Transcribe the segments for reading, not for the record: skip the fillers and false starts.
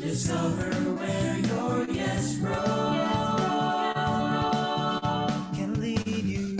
Discover where your yes bro can lead you.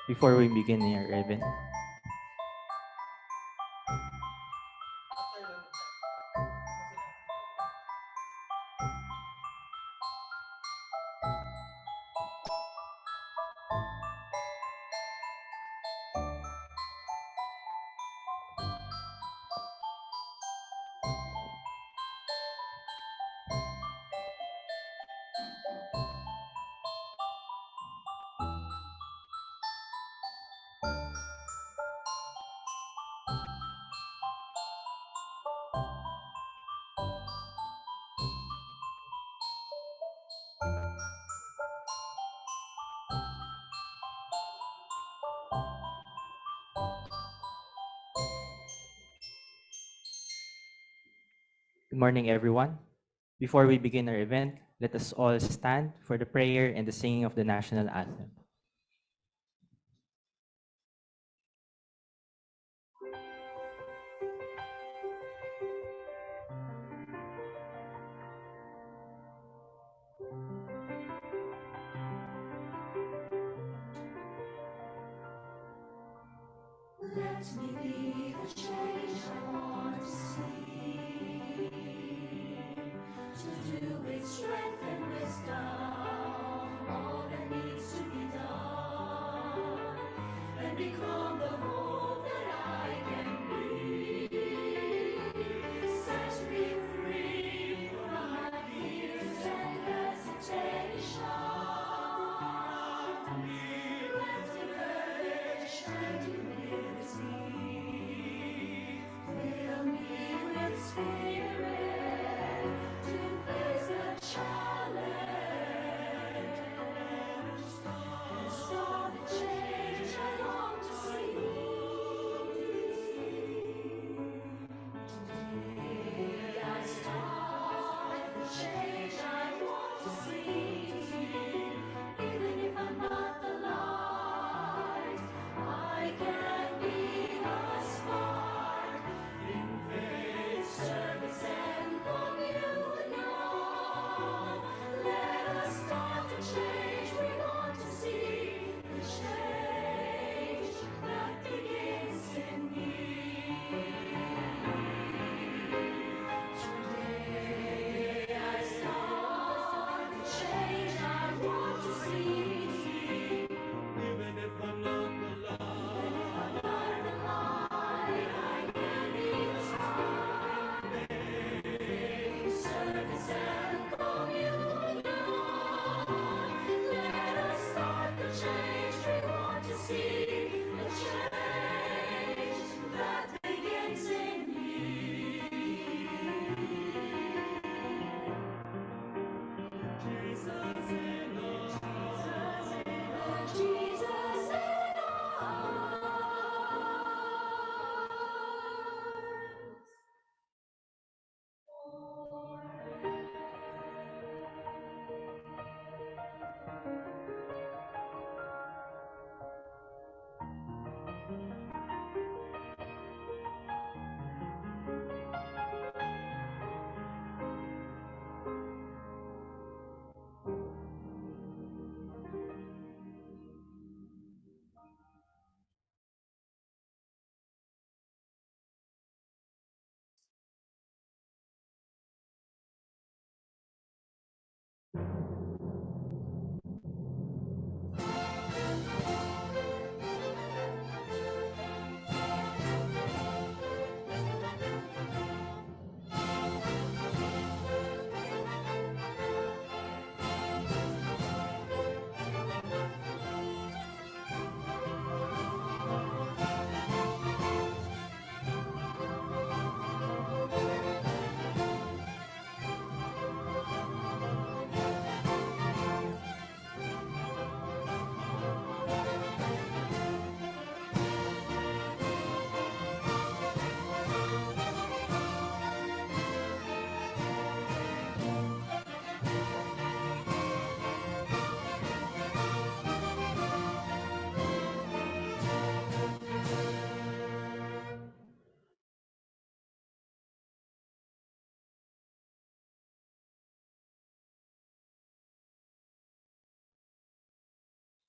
Before we begin our event, good morning, everyone. Before we begin our event, let us all stand for the prayer and the singing of the national anthem. Let me be the change I want to see, to do with strength and wisdom all that needs to be done, and become the hope that I can be. Set me free from my fears and hesitation. Grant me courage and humility. Fill me with spirit to face the challenge. Start the change I long to see. Today I start the change I want to see. Even if I'm not the light, I can be a spark in faith, service, and communion. Let us start the change we want to see, the change that begins in me. Today I start the change I want to see. Even if I'm not the light,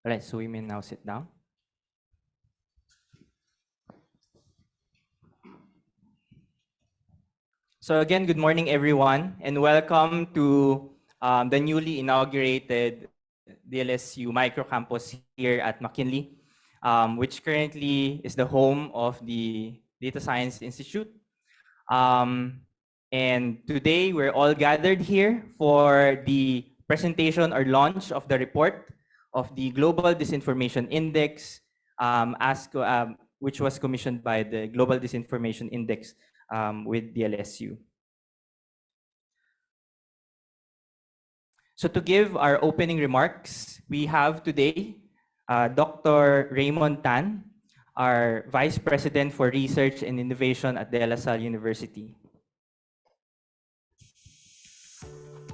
All right, so we may now sit down. So again, good morning, everyone, and welcome to the newly inaugurated DLSU Microcampus here at McKinley, which currently is the home of the Data Science Institute. And today, we're all gathered here for the presentation or launch of the report of the Global Disinformation Index, which was commissioned by the Global Disinformation Index with DLSU. So to give our opening remarks, we have today Dr. Raymond Tan, our Vice President for Research and Innovation at De La Salle University.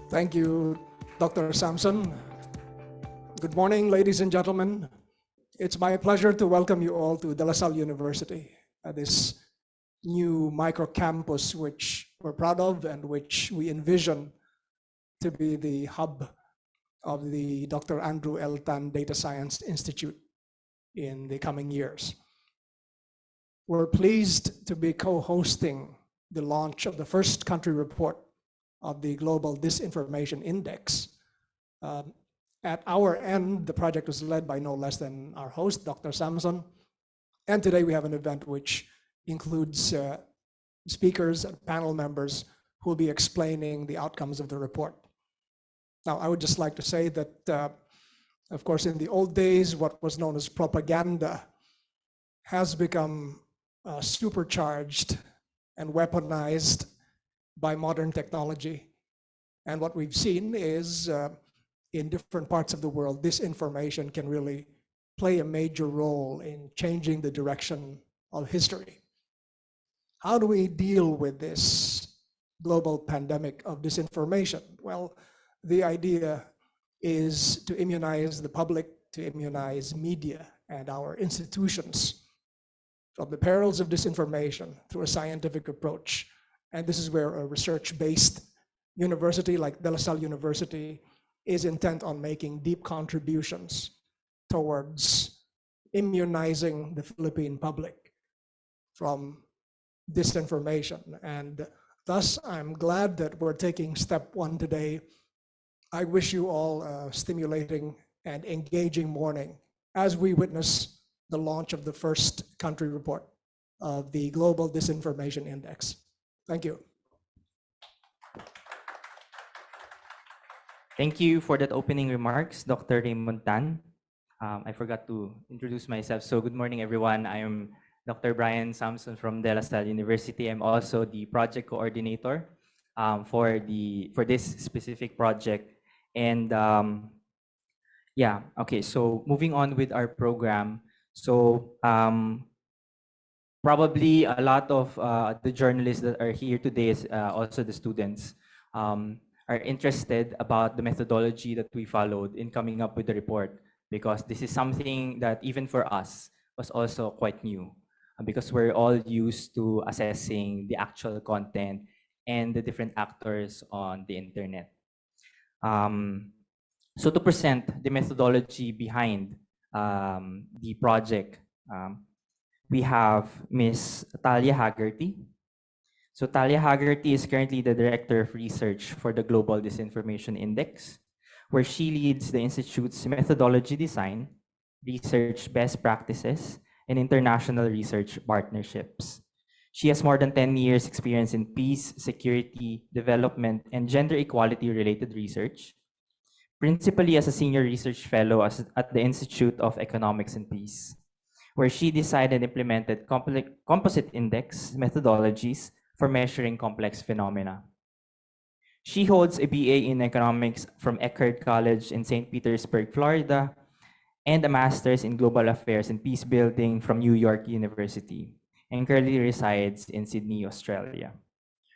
Thank you, Dr. Samson. Good morning, ladies and gentlemen. It's my pleasure to welcome you all to De La Salle University, this new microcampus which we're proud of and which we envision to be the hub of the Dr. Andrew L. Tan Data Science Institute in the coming years. We're pleased to be co-hosting the launch of the first country report of the Global Disinformation Index. At our end, the project was led by no less than our host, Dr. Samson. And today we have an event which includes speakers and panel members who will be explaining the outcomes of the report. Now, I would just like to say that, of course, in the old days, what was known as propaganda has become supercharged and weaponized by modern technology. And what we've seen is in different parts of the world, disinformation can really play a major role in changing the direction of history. How do we deal with this global pandemic of disinformation? Well, the idea is to immunize the public, to immunize media and our institutions from the perils of disinformation through a scientific approach. And this is where a research-based university like De La Salle University is intent on making deep contributions towards immunizing the Philippine public from disinformation. And thus, I'm glad that we're taking step one today. I wish you all a stimulating and engaging morning as we witness the launch of the first country report of the Global Disinformation Index. Thank you. Thank you for that opening remarks, Dr. Raymond Tan. I forgot to introduce myself. So good morning, everyone. I am Dr. Brian Samson from De La Salle University. I'm also the project coordinator for this specific project. And yeah, okay, so moving on with our program. So probably a lot of the journalists that are here today, is also the students, are interested about the methodology that we followed in coming up with the report, because this is something that even for us was also quite new, because we're all used to assessing the actual content and the different actors on the internet. So to present the methodology behind the project, we have Ms. Talia Haggerty. So Talia Haggerty is currently the Director of Research for the Global Disinformation Index, where she leads the Institute's methodology design, research best practices, and international research partnerships. She has more than 10 years experience in peace, security, development, and gender equality related research, principally as a senior research fellow at the Institute of Economics and Peace, where she designed and implemented composite index methodologies for measuring complex phenomena. She holds a BA in economics from Eckerd College in St. Petersburg, Florida, and a master's in global affairs and peace building from New York University, and currently resides in Sydney, Australia.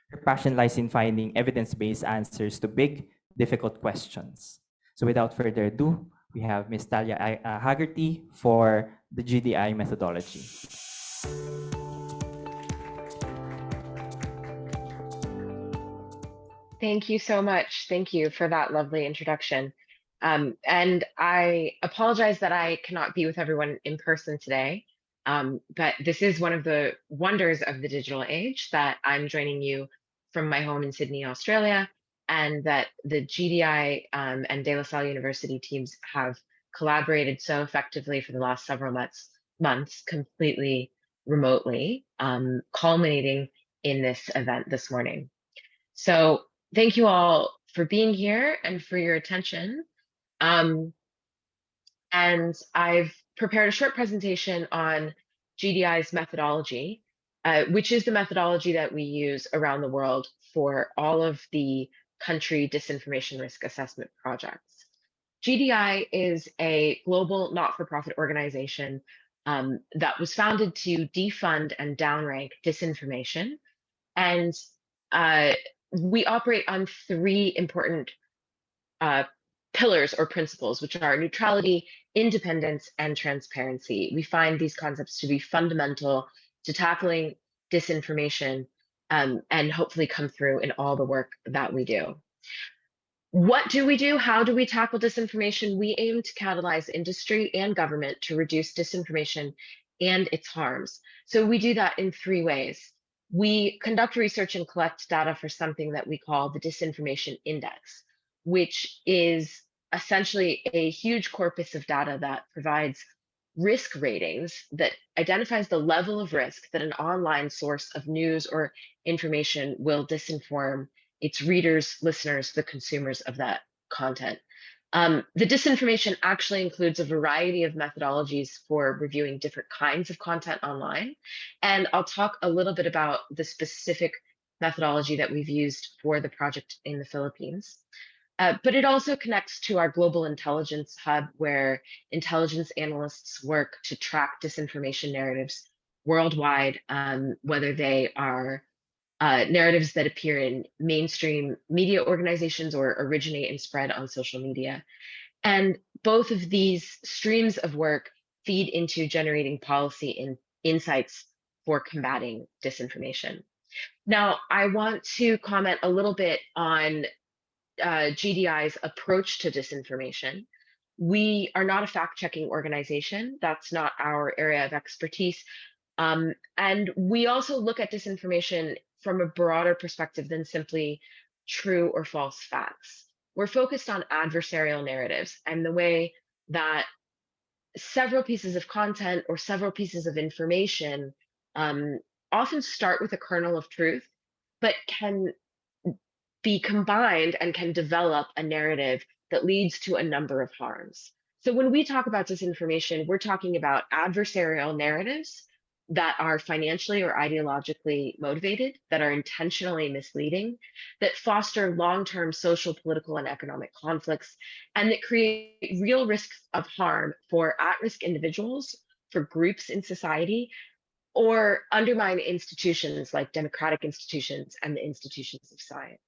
Her passion lies in finding evidence-based answers to big, difficult questions. So without further ado, we have Ms. Talia Haggerty for the GDI methodology. Thank you so much. Thank you for that lovely introduction. And I apologize that I cannot be with everyone in person today. But this is one of the wonders of the digital age, that I'm joining you from my home in Sydney, Australia, and that the GDI and De La Salle University teams have collaborated so effectively for the last several months completely remotely, culminating in this event this morning. So thank you all for being here and for your attention. And I've prepared a short presentation on GDI's methodology, which is the methodology that we use around the world for all of the country disinformation risk assessment projects. GDI is a global not-for-profit organization that was founded to defund and downrank disinformation. And we operate on three important pillars or principles, which are neutrality, independence, and transparency. We find these concepts to be fundamental to tackling disinformation, and hopefully come through in all the work that we do. What do we do? How do we tackle disinformation? We aim to catalyze industry and government to reduce disinformation and its harms. So we do that in three ways. We conduct research and collect data for something that we call the Disinformation Index, which is essentially a huge corpus of data that provides risk ratings that identifies the level of risk that an online source of news or information will disinform its readers, listeners, the consumers of that content. The disinformation actually includes a variety of methodologies for reviewing different kinds of content online. And I'll talk a little bit about the specific methodology that we've used for the project in the Philippines. But it also connects to our global intelligence hub, where intelligence analysts work to track disinformation narratives worldwide, whether they are narratives that appear in mainstream media organizations or originate and spread on social media. And both of these streams of work feed into generating policy and insights for combating disinformation. Now, I want to comment a little bit on GDI's approach to disinformation. We are not a fact-checking organization. That's not our area of expertise. And we also look at disinformation from a broader perspective than simply true or false facts. We're focused on adversarial narratives and the way that several pieces of content or several pieces of information often start with a kernel of truth, but can be combined and can develop a narrative that leads to a number of harms. So when we talk about disinformation, we're talking about adversarial narratives that are financially or ideologically motivated, that are intentionally misleading, that foster long-term social, political, and economic conflicts, and that create real risks of harm for at-risk individuals, for groups in society, or undermine institutions like democratic institutions and the institutions of science.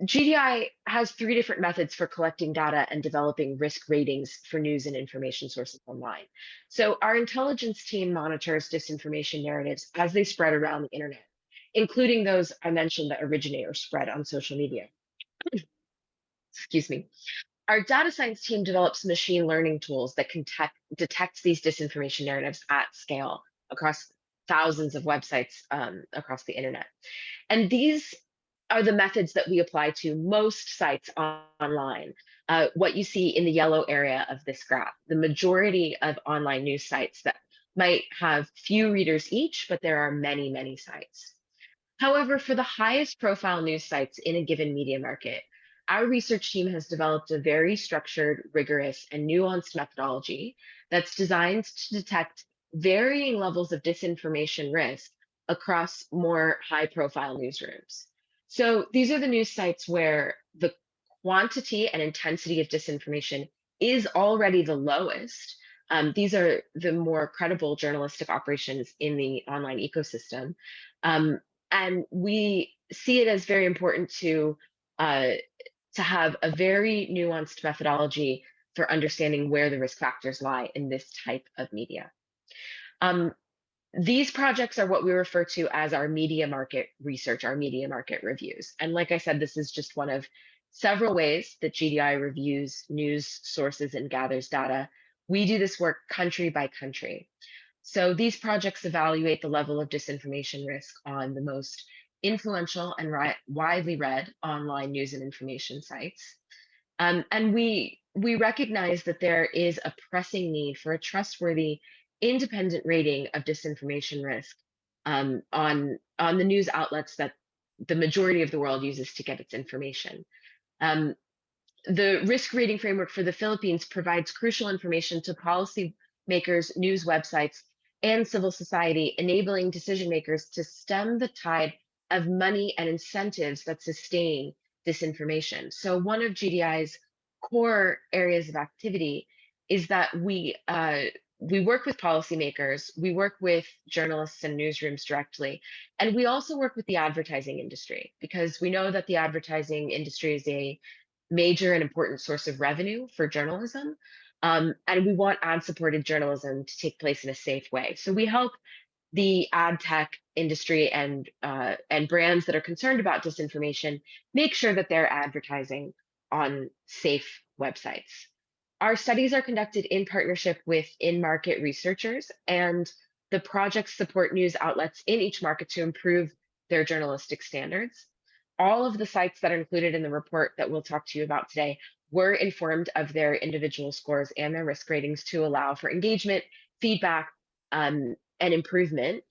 GDI has three different methods for collecting data and developing risk ratings for news and information sources online. So our intelligence team monitors disinformation narratives as they spread around the internet, including those I mentioned that originate or spread on social media. Excuse me. Our data science team develops machine learning tools that can detect these disinformation narratives at scale across thousands of websites across the internet. And these are the methods that we apply to most sites online. What you see in the yellow area of this graph, the majority of online news sites that might have few readers each, but there are many, many sites. However, for the highest profile news sites in a given media market, our research team has developed a very structured, rigorous, and nuanced methodology that's designed to detect varying levels of disinformation risk across more high-profile newsrooms. So these are the news sites where the quantity and intensity of disinformation is already the lowest. These are the more credible journalistic operations in the online ecosystem. And we see it as very important to have a very nuanced methodology for understanding where the risk factors lie in this type of media. These projects are what we refer to as our media market research, our media market reviews. And like I said, this is just one of several ways that GDI reviews news sources and gathers data. We do this work country by country. So these projects evaluate the level of disinformation risk on the most influential and widely read online news and information sites. And we recognize that there is a pressing need for a trustworthy, independent rating of disinformation risk on the news outlets that the majority of the world uses to get its information. The risk rating framework for the Philippines provides crucial information to policymakers, news websites, and civil society, enabling decision makers to stem the tide of money and incentives that sustain disinformation. So one of GDI's core areas of activity is that we work with policymakers, we work with journalists and newsrooms directly, and we also work with the advertising industry, because we know that the advertising industry is a major and important source of revenue for journalism. And we want ad-supported journalism to take place in a safe way. So we help the ad tech industry and brands that are concerned about disinformation make sure that they're advertising on safe websites. Our studies are conducted in partnership with in-market researchers, and the projects support news outlets in each market to improve their journalistic standards. All of the sites that are included in the report that we'll talk to you about today were informed of their individual scores and their risk ratings to allow for engagement, feedback, and improvement.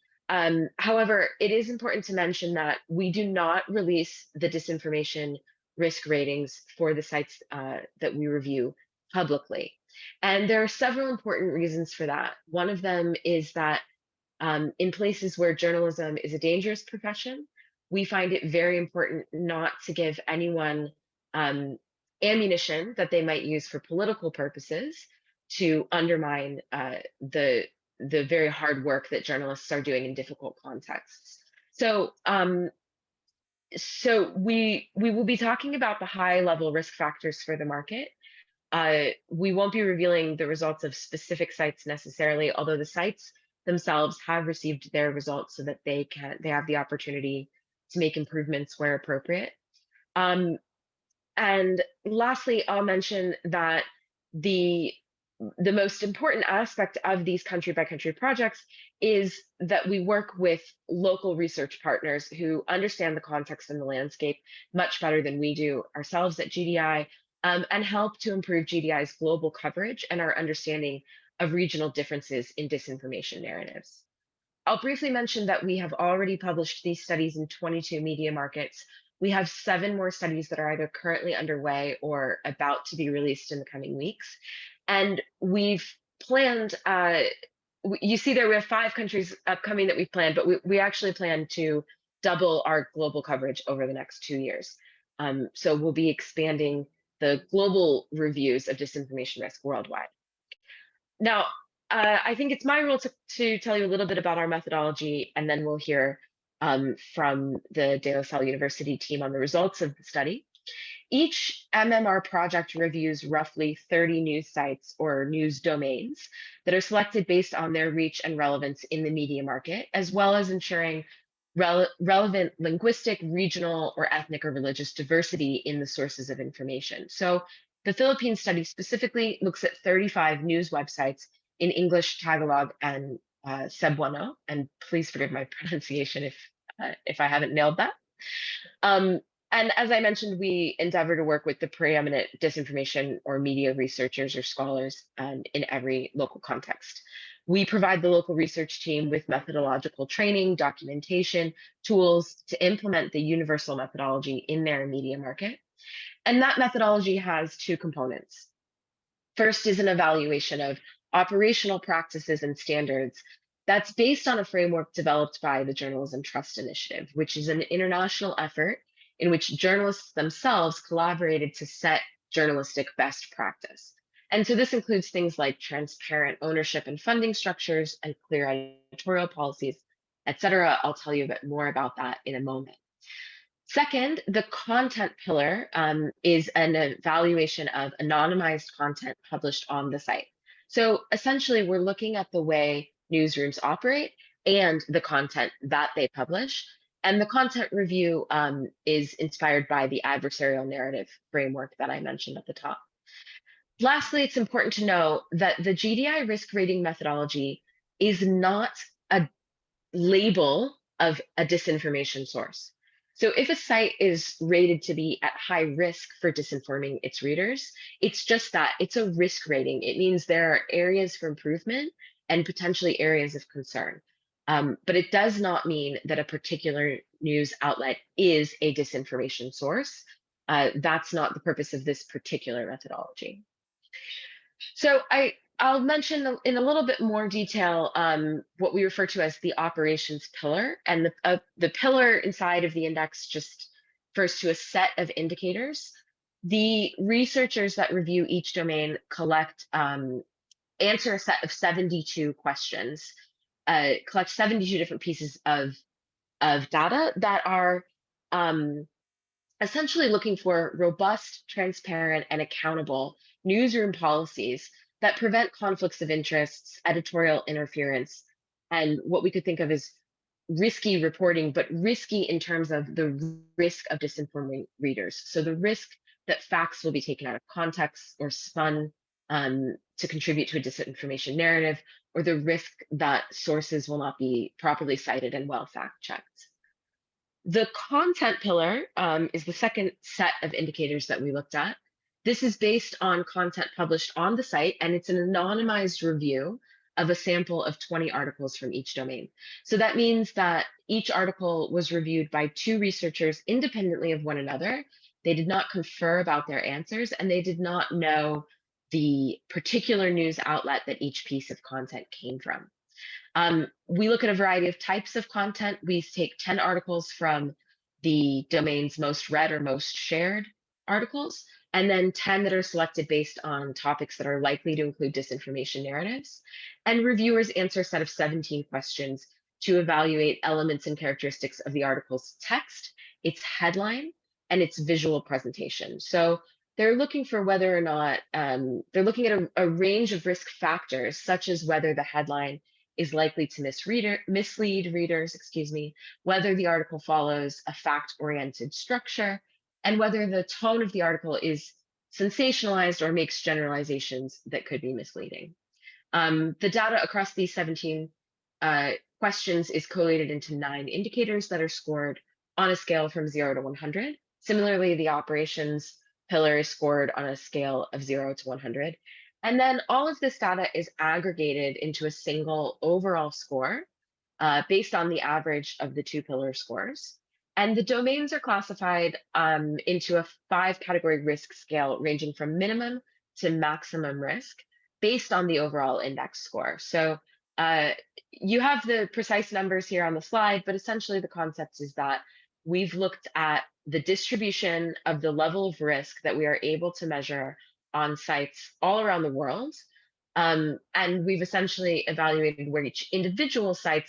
However, it is important to mention that we do not release the disinformation risk ratings for the sites that we review publicly. And there are several important reasons for that. One of them is that in places where journalism is a dangerous profession, we find it very important not to give anyone ammunition that they might use for political purposes to undermine the very hard work that journalists are doing in difficult contexts. So we will be talking about the high level risk factors for the market. We won't be revealing the results of specific sites necessarily, although the sites themselves have received their results so that they have the opportunity to make improvements where appropriate. And lastly, I'll mention that the most important aspect of these country by country projects is that we work with local research partners who understand the context and the landscape much better than we do ourselves at GDI, and help to improve GDI's global coverage and our understanding of regional differences in disinformation narratives. I'll briefly mention that we have already published these studies in 22 media markets. We have 7 more studies that are either currently underway or about to be released in the coming weeks. And we've planned, you see there we have 5 countries upcoming that we've planned, but we actually plan to double our global coverage over the next 2 years. So we'll be expanding the global reviews of disinformation risk worldwide. Now, I think it's my role to tell you a little bit about our methodology, and then we'll hear from the De La Salle University team on the results of the study. Each MMR project reviews roughly 30 news sites or news domains that are selected based on their reach and relevance in the media market, as well as ensuring relevant linguistic, regional, or ethnic or religious diversity in the sources of information. So the Philippine study specifically looks at 35 news websites in English, Tagalog, and Cebuano. And please forgive my pronunciation if I haven't nailed that. And as I mentioned, we endeavor to work with the preeminent disinformation or media researchers or scholars in every local context. We provide the local research team with methodological training, documentation, tools to implement the universal methodology in their media market. And that methodology has 2 components. First is an evaluation of operational practices and standards that's based on a framework developed by the Journalism Trust Initiative, which is an international effort in which journalists themselves collaborated to set journalistic best practice. And so this includes things like transparent ownership and funding structures and clear editorial policies, et cetera. I'll tell you a bit more about that in a moment. Second, the content pillar is an evaluation of anonymized content published on the site. So essentially, we're looking at the way newsrooms operate and the content that they publish And the content review is inspired by the adversarial narrative framework that I mentioned at the top. Lastly, it's important to know that the GDI risk rating methodology is not a label of a disinformation source. So if a site is rated to be at high risk for disinforming its readers, it's just that, it's a risk rating. It means there are areas for improvement and potentially areas of concern. But it does not mean that a particular news outlet is a disinformation source. That's not the purpose of this particular methodology. So I'll mention in a little bit more detail what we refer to as the operations pillar. And the pillar inside of the index just refers to a set of indicators. The researchers that review each domain answer a set of 72 questions, collect 72 different pieces of data that are essentially looking for robust, transparent, and accountable newsroom policies that prevent conflicts of interests, editorial interference, and what we could think of as risky reporting, but risky in terms of the risk of disinforming readers. So the risk that facts will be taken out of context or spun to contribute to a disinformation narrative, or the risk that sources will not be properly cited and well fact-checked. The content pillar is the second set of indicators that we looked at. This is based on content published on the site, and it's an anonymized review of a sample of 20 articles from each domain. So that means that each article was reviewed by 2 researchers independently of one another. They did not confer about their answers, and they did not know the particular news outlet that each piece of content came from. We look at a variety of types of content. We take 10 articles from the domain's most read or most shared articles, and then 10 that are selected based on topics that are likely to include disinformation narratives. And reviewers answer a set of 17 questions to evaluate elements and characteristics of the article's text, its headline, and its visual presentation. So they're looking for whether or not, they're looking at a range of risk factors, such as whether the headline is likely to mislead readers, whether the article follows a fact-oriented structure, and whether the tone of the article is sensationalized or makes generalizations that could be misleading. The data across these 17 questions is collated into 9 indicators that are scored on a scale from 0 to 100. Similarly, the operations pillar is scored on a scale of 0 to 100. And then all of this data is aggregated into a single overall score based on the average of the 2 pillar scores. And the domains are classified into a 5-category risk scale ranging from minimum to maximum risk based on the overall index score. So you have the precise numbers here on the slide, but essentially the concept is that we've looked at the distribution of the level of risk that we are able to measure on sites all around the world. And we've essentially evaluated where each individual site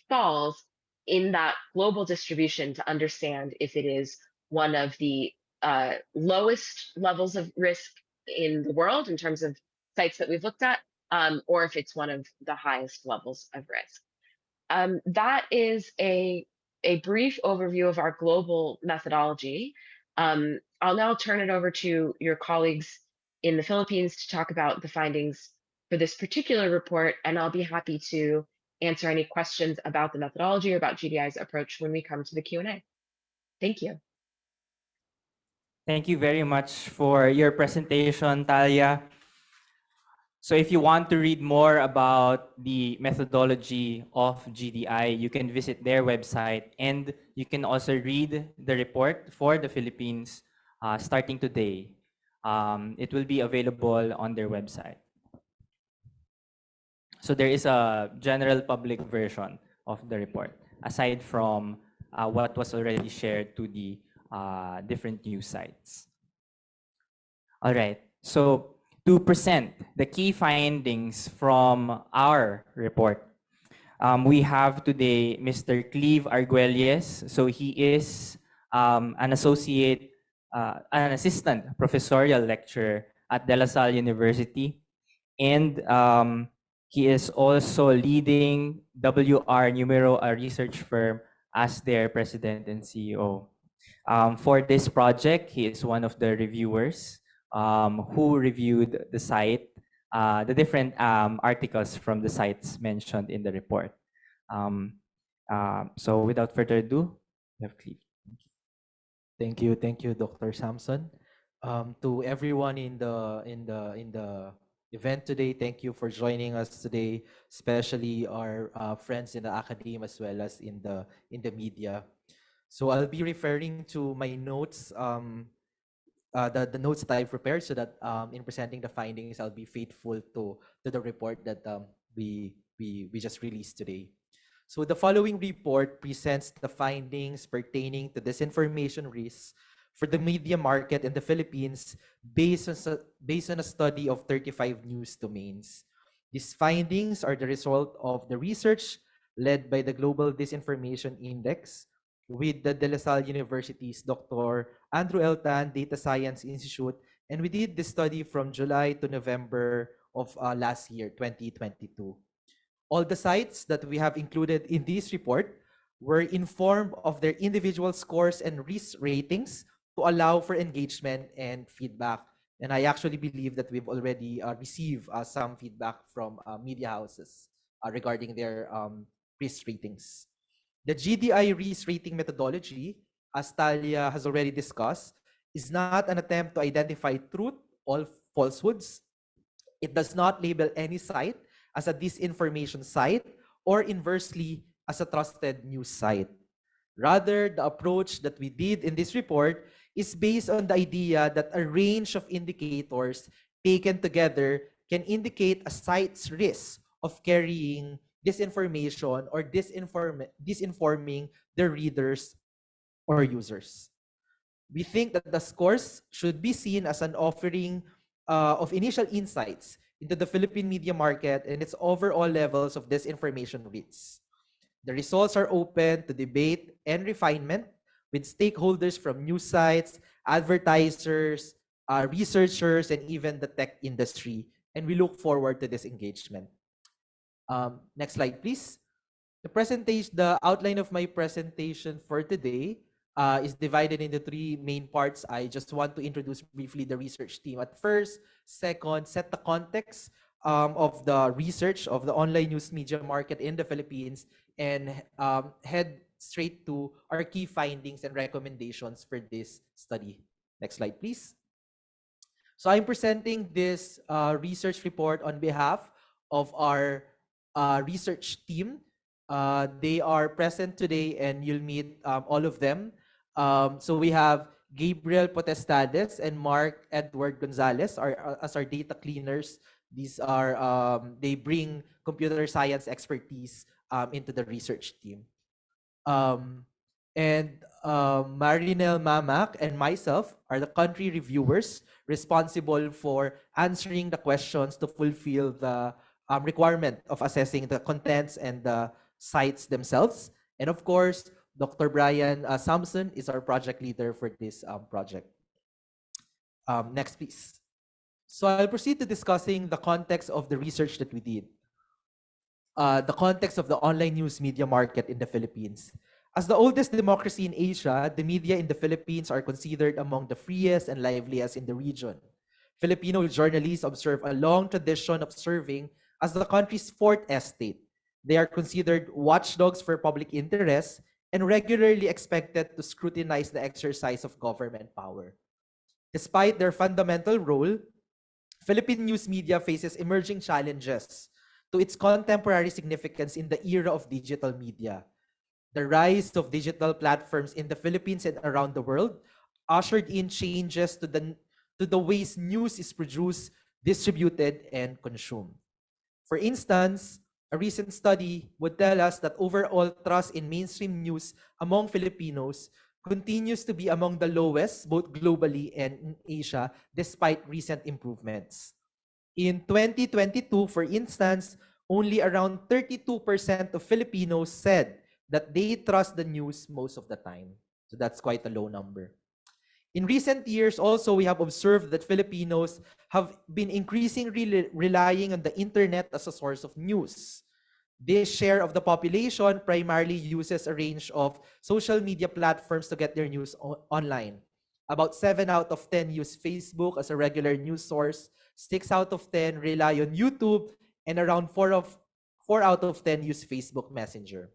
falls in that global distribution to understand if it is one of the lowest levels of risk in the world in terms of sites that we've looked at, or if it's one of the highest levels of risk. That is a brief overview of our global methodology. I'll now turn it over to your colleagues in the Philippines to talk about the findings for this particular report, and I'll be happy to answer any questions about the methodology or about GDI's approach when we come to the Q&A. Thank you. Thank you very much for your presentation, Talia. So if you want to read more about the methodology of GDI, you can visit their website, and you can also read the report for the Philippines starting today. It will be available on their website. So there is a general public version of the report, aside from what was already shared to the different news sites. All right, so to present the key findings from our report, we have today Mr. Cleve Arguelles. So he is an assistant professorial lecturer at De La Salle University, and he is also leading WR Numero, a research firm as their president and CEO. For this project, he is one of the reviewers who reviewed the site, the different articles from the sites mentioned in the report. So without further ado, we have Cleve. Thank you, Dr. Samson. To everyone in the event today, thank you for joining us today, especially our friends in the academe as well as in the media. So I'll be referring to my notes, the notes that I've prepared, so that in presenting the findings, I'll be faithful to the report that we just released today. So the following report presents the findings pertaining to disinformation risks for the media market in the Philippines based on a study of 35 news domains. These findings are the result of the research led by the Global Disinformation Index with the De La Salle University's Dr. Andrew L. Tan Data Science Institute, and we did this study from July to November of last year, 2022. All the sites that we have included in this report were informed of their individual scores and risk ratings to allow for engagement and feedback. And I actually believe that we've already received some feedback from media houses regarding their risk ratings. The GDI risk rating methodology, as Talia has already discussed, is not an attempt to identify truth or falsehoods. It does not label any site as a disinformation site or inversely as a trusted news site. Rather, the approach that we did in this report is based on the idea that a range of indicators taken together can indicate a site's risk of carrying disinformation or disinforming their readers or users. We think that the scores should be seen as an offering of initial insights into the Philippine media market and its overall levels of disinformation risks. The results are open to debate and refinement with stakeholders from news sites, advertisers, researchers, and even the tech industry. And we look forward to this engagement. Next slide, please. The outline of my presentation for today is divided into three main parts. I just want to introduce briefly the research team at first. Second, set the context of the research of the online news media market in the Philippines, and head straight to our key findings and recommendations for this study. Next slide, please. So I'm presenting this research report on behalf of our research team. They are present today, and you'll meet all of them. So we have Gabriel Potestades and Mark Edward Gonzalez as our data cleaners. These are they bring computer science expertise into the research team. Marinel Mamak and myself are the country reviewers responsible for answering the questions to fulfill the requirement of assessing the contents and the sites themselves. And of course, Dr. Brian Sampson is our project leader for this project. Next, please. So I'll proceed to discussing the context of the research that we did. The context of the online news media market in the Philippines. As the oldest democracy in Asia, the media in the Philippines are considered among the freest and liveliest in the region. Filipino journalists observe a long tradition of serving as the country's fourth estate. They are considered watchdogs for public interest and regularly expected to scrutinize the exercise of government power. Despite their fundamental role, Philippine news media faces emerging challenges to its contemporary significance in the era of digital media. The rise of digital platforms in the Philippines and around the world ushered in changes to the ways news is produced, distributed, and consumed. For instance, a recent study would tell us that overall trust in mainstream news among Filipinos continues to be among the lowest, both globally and in Asia, despite recent improvements. In 2022, for instance, only around 32% of Filipinos said that they trust the news most of the time. So that's quite a low number. In recent years, also, we have observed that Filipinos have been increasingly relying on the internet as a source of news. This share of the population primarily uses a range of social media platforms to get their news online. About 7 out of 10 use Facebook as a regular news source, 6 out of 10 rely on YouTube, and around 4 out of 10 use Facebook Messenger.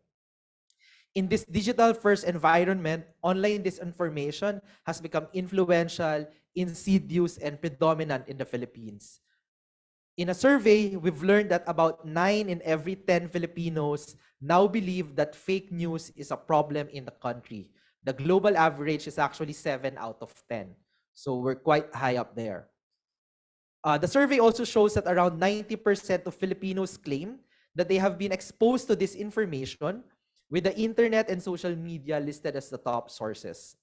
In this digital-first environment, online disinformation has become influential, insidious, and predominant in the Philippines. In a survey, we've learned that about 9 in every 10 Filipinos now believe that fake news is a problem in the country. The global average is actually 7 out of 10. So we're quite high up there. The survey also shows that around 90% of Filipinos claim that they have been exposed to disinformation, with the internet and social media listed as the top sources.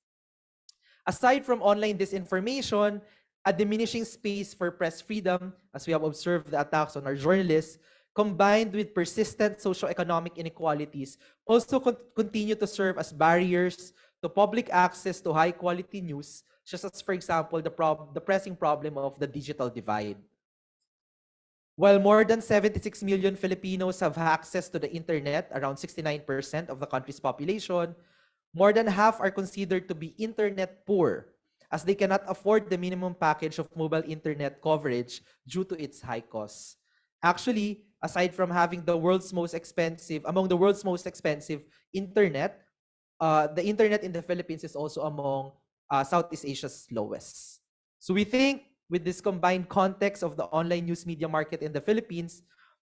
Aside from online disinformation, a diminishing space for press freedom, as we have observed the attacks on our journalists, combined with persistent socioeconomic inequalities, also continue to serve as barriers to public access to high-quality news, such as, for example, the pressing problem of the digital divide. While more than 76 million Filipinos have access to the internet, around 69% of the country's population, more than half are considered to be internet poor, as they cannot afford the minimum package of mobile internet coverage due to its high costs. Actually, aside from having among the world's most expensive internet, the internet in the Philippines is also among Southeast Asia's lowest. So we think with this combined context of the online news media market in the Philippines,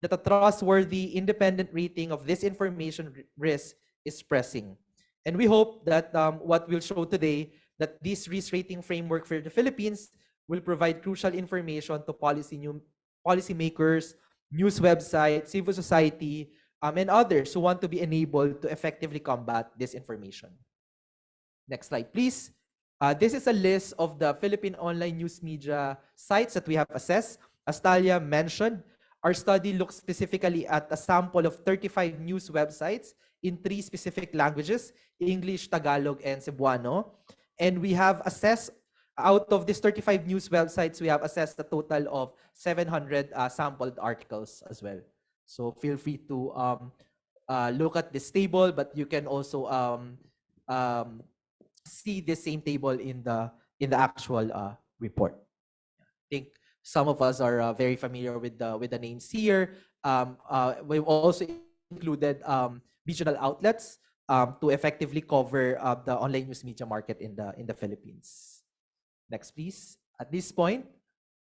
that a trustworthy, independent rating of this information risk is pressing. And we hope that what we'll show today, that this risk rating framework for the Philippines will provide crucial information to policymakers, news websites, civil society, and others who want to be enabled to effectively combat disinformation. Next slide, please. This is a list of the Philippine online news media sites that we have assessed. As Talia mentioned, our study looks specifically at a sample of 35 news websites in 3 specific languages, English, Tagalog, and Cebuano. And we have assessed, out of these 35 news websites, we have assessed a total of 700 sampled articles as well. So feel free to look at this table, but you can also see the same table in the actual report. I think some of us are very familiar with the names here. We've also included regional outlets to effectively cover the online news media market in the Philippines. Next, please. At this point,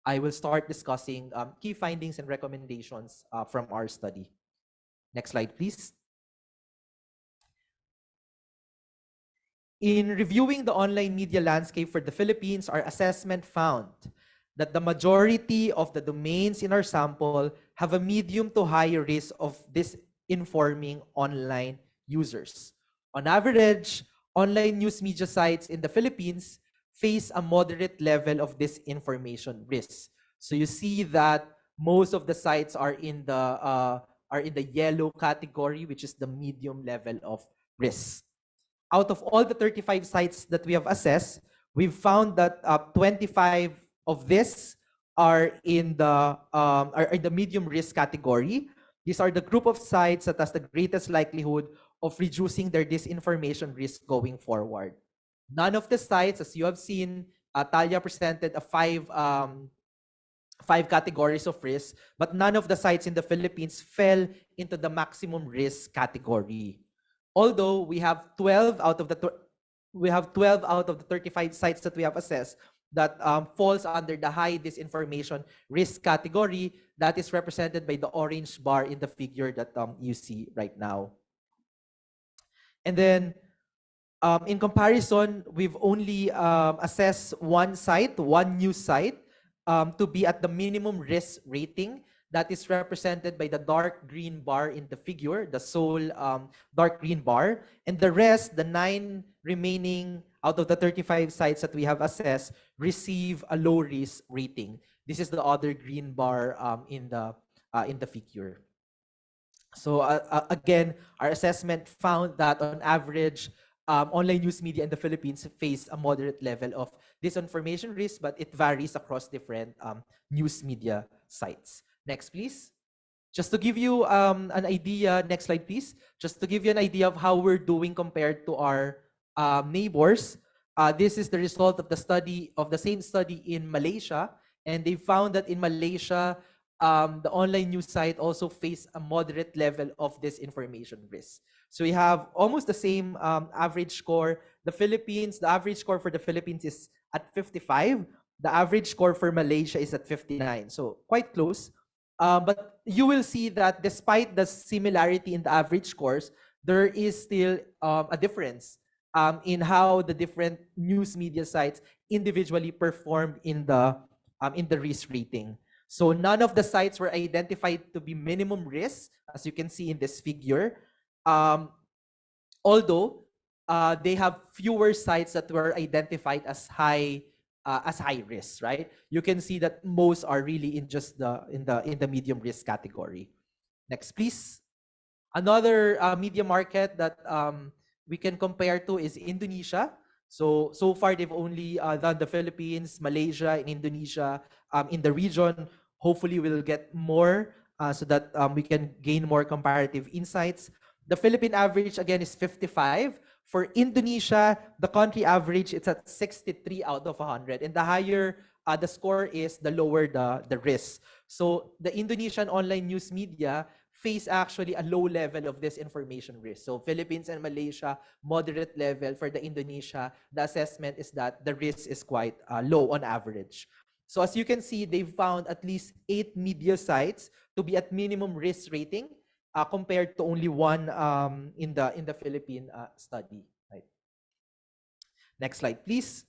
I will start discussing key findings and recommendations from our study. Next slide, please. In reviewing the online media landscape for the Philippines, our assessment found that the majority of the domains in our sample have a medium to high risk of disinforming online users. On average, online news media sites in the Philippines face a moderate level of disinformation risk. So you see that most of the sites are in the yellow category, which is the medium level of risk. Out of all the 35 sites that we have assessed, we've found that 25 of this are in the medium risk category. These are the group of sites that has the greatest likelihood of reducing their disinformation risk going forward. None of the sites, as you have seen, Talia presented a five categories of risk, but none of the sites in the Philippines fell into the maximum risk category. Although we have 12 out of the 35 sites that we have assessed that falls under the high disinformation risk category, that is represented by the orange bar in the figure that you see right now. And then in comparison, we've only assessed one news site to be at the minimum risk rating. That is represented by the dark green bar in the figure, the sole dark green bar. And the rest, the 9 remaining out of the 35 sites that we have assessed, receive a low risk rating. This is the other green bar in the figure. So again, our assessment found that on average, online news media in the Philippines face a moderate level of disinformation risk, but it varies across different news media sites. Next, please. Just to give you an idea, next slide please. Just to give you an idea of how we're doing compared to our neighbors. This is the result of the study, of the same study in Malaysia. And they found that in Malaysia, the online news site also face a moderate level of disinformation risk. So we have almost the same average score. The Philippines, the average score for the Philippines is at 55. The average score for Malaysia is at 59. So quite close. But you will see that despite the similarity in the average scores, there is still a difference in how the different news media sites individually performed in the risk rating. So none of the sites were identified to be minimum risk, as you can see in this figure. Although they have fewer sites that were identified as high risk, right? You can see that most are really in just in the medium risk category. Next, please. Another media market that we can compare to is Indonesia. So far they've only done the Philippines, Malaysia, and Indonesia in the region. Hopefully we'll get more so that we can gain more comparative insights. The Philippine average again is 55. For Indonesia, the country average, it's at 63 out of 100. And the higher the score is, the lower the risk. So the Indonesian online news media face actually a low level of disinformation risk. So Philippines and Malaysia, moderate level. For the Indonesia, the assessment is that the risk is quite low on average. So as you can see, they've found at least 8 media sites to be at minimum risk rating, compared to only one in the Philippine study. Right. Next slide, please.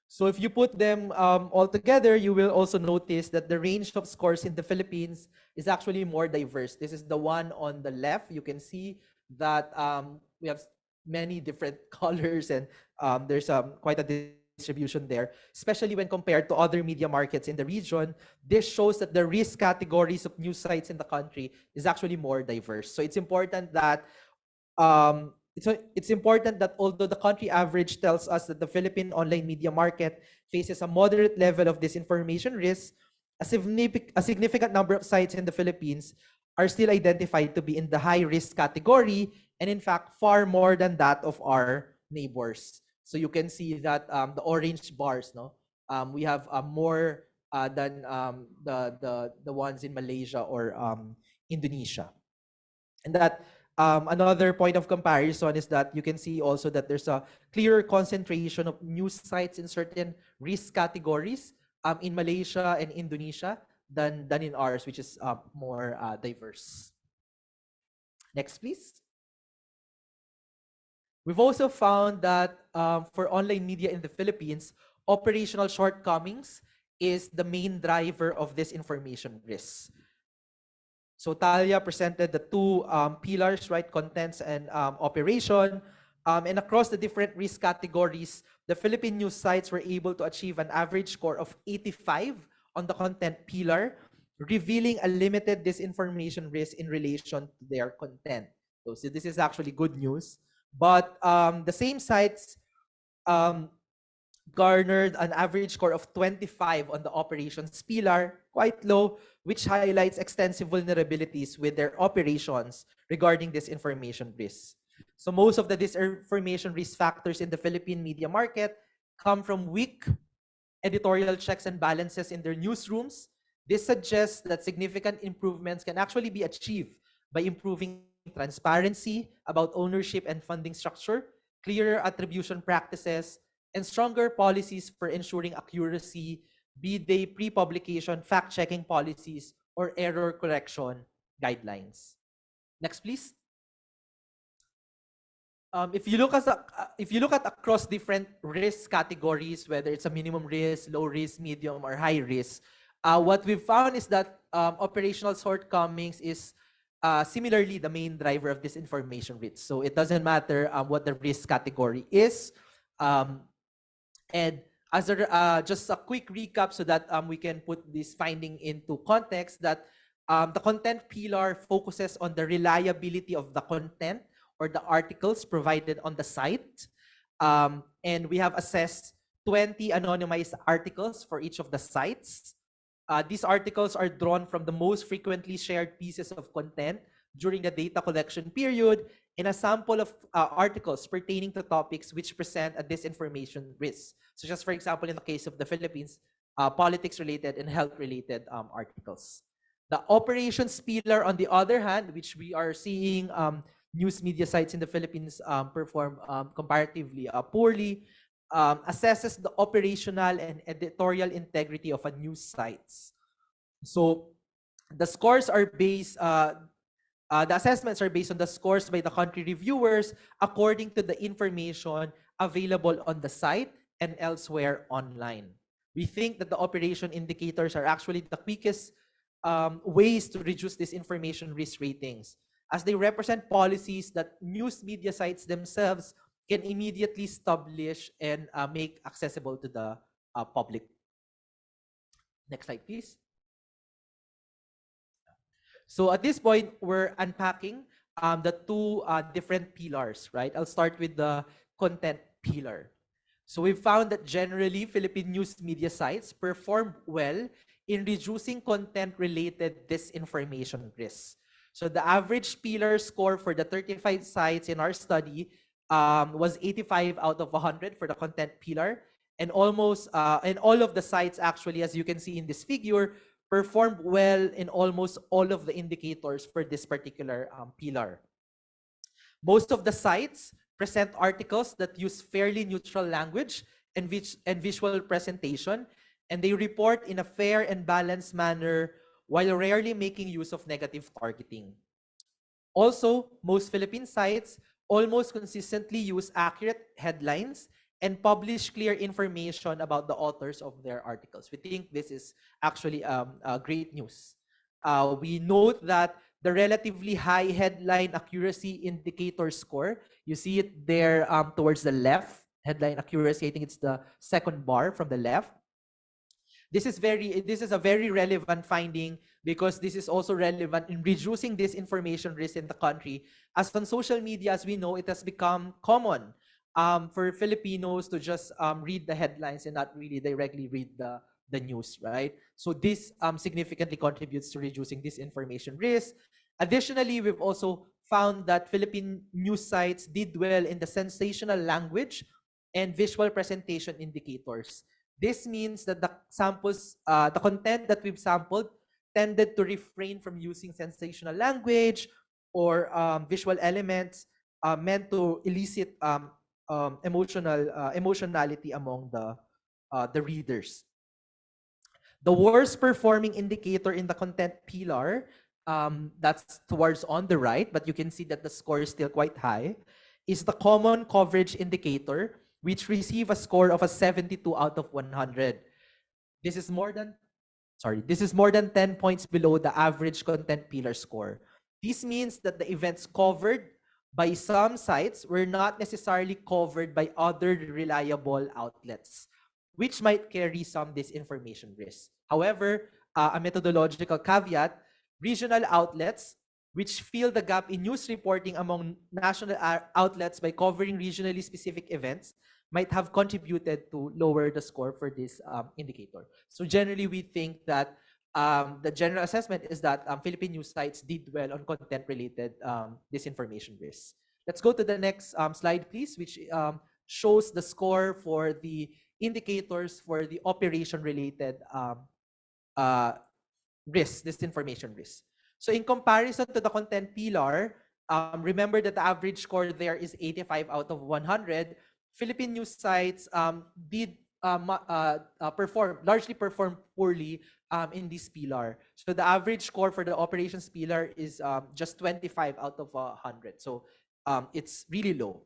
So if you put them all together, you will also notice that the range of scores in the Philippines is actually more diverse. This is the one on the left. You can see that we have many different colors, and there's quite a distribution there, especially when compared to other media markets in the region. This shows that the risk categories of news sites in the country is actually more diverse. So it's important that although the country average tells us that the Philippine online media market faces a moderate level of disinformation risk, a significant number of sites in the Philippines are still identified to be in the high risk category, and in fact far more than that of our neighbors. So you can see that the orange bars, we have more than the ones in Malaysia or Indonesia. And that another point of comparison is that you can see also that there's a clearer concentration of news sites in certain risk categories in Malaysia and Indonesia than in ours, which is more diverse. Next, please. We've also found that for online media in the Philippines, operational shortcomings is the main driver of this information risk. So Talia presented the two pillars, right? Contents and operation. And across the different risk categories, the Philippine news sites were able to achieve an average score of 85 on the content pillar, revealing a limited disinformation risk in relation to their content. So this is actually good news. But the same sites garnered an average score of 25 on the operations pillar, quite low, which highlights extensive vulnerabilities with their operations regarding disinformation risks. So most of the disinformation risk factors in the Philippine media market come from weak editorial checks and balances in their newsrooms. This suggests that significant improvements can actually be achieved by improving transparency about ownership and funding structure, clearer attribution practices, and stronger policies for ensuring accuracy, be they pre-publication fact-checking policies or error correction guidelines. Next, please. If you look at across different risk categories, whether it's a minimum risk, low risk, medium, or high risk, what we've found is that operational shortcomings is similarly the main driver of this information risk. So it doesn't matter what the risk category is. And as just a quick recap so that we can put this finding into context, that the content pillar focuses on the reliability of the content or the articles provided on the site. And we have assessed 20 anonymized articles for each of the sites. These articles are drawn from the most frequently shared pieces of content during the data collection period and a sample of articles pertaining to topics which present a disinformation risk. So just for example, in the case of the Philippines, politics-related and health-related articles. The operations pillar, on the other hand, which we are seeing news media sites in the Philippines perform comparatively poorly, assesses the operational and editorial integrity of a news sites. So the scores are based, the assessments are based on the scores by the country reviewers according to the information available on the site and elsewhere online. We think that the operation indicators are actually the quickest ways to reduce these information risk ratings, as they represent policies that news media sites themselves can immediately establish and make accessible to the public. Next slide, please. So at this point, we're unpacking the two different pillars, right? I'll start with the content pillar. So we've found that generally Philippine news media sites perform well in reducing content-related disinformation risks. So the average pillar score for the 35 sites in our study was 85 out of 100 for the content pillar, and almost and all of the sites actually, as you can see in this figure, performed well in almost all of the indicators for this particular pillar. Most of the sites present articles that use fairly neutral language and visual presentation, and they report in a fair and balanced manner while rarely making use of negative targeting. Also, most Philippine sites almost consistently use accurate headlines and publish clear information about the authors of their articles. We think this is actually great news. We note that the relatively high headline accuracy indicator score, you see it there towards the left, headline accuracy, I think it's the second bar from the left. This is a very relevant finding because this is also relevant in reducing disinformation risk in the country. As on social media, as we know, it has become common for Filipinos to just read the headlines and not really directly read the news, right? So this significantly contributes to reducing disinformation risk. Additionally, we've also found that Philippine news sites did well in the sensational language and visual presentation indicators. This means that the samples, the content that we've sampled tended to refrain from using sensational language or visual elements meant to elicit emotionality among the readers. The worst performing indicator in the content pillar, that's towards on the right, but you can see that the score is still quite high, is the common coverage indicator, which receive a score of a 72 out of 100. This is more than 10 points below the average content pillar score. This means that the events covered by some sites were not necessarily covered by other reliable outlets, which might carry some disinformation risk. However, a methodological caveat, regional outlets which fill the gap in news reporting among national outlets by covering regionally specific events might have contributed to lower the score for this indicator. So generally, we think that the general assessment is that Philippine news sites did well on content-related disinformation risks. Let's go to the next slide, please, which shows the score for the indicators for the operation-related risks, disinformation risks. So in comparison to the content pillar, remember that the average score there is 85 out of 100. Philippine news sites did largely perform poorly in this pillar. So the average score for the operations pillar is just 25 out of 100. So it's really low.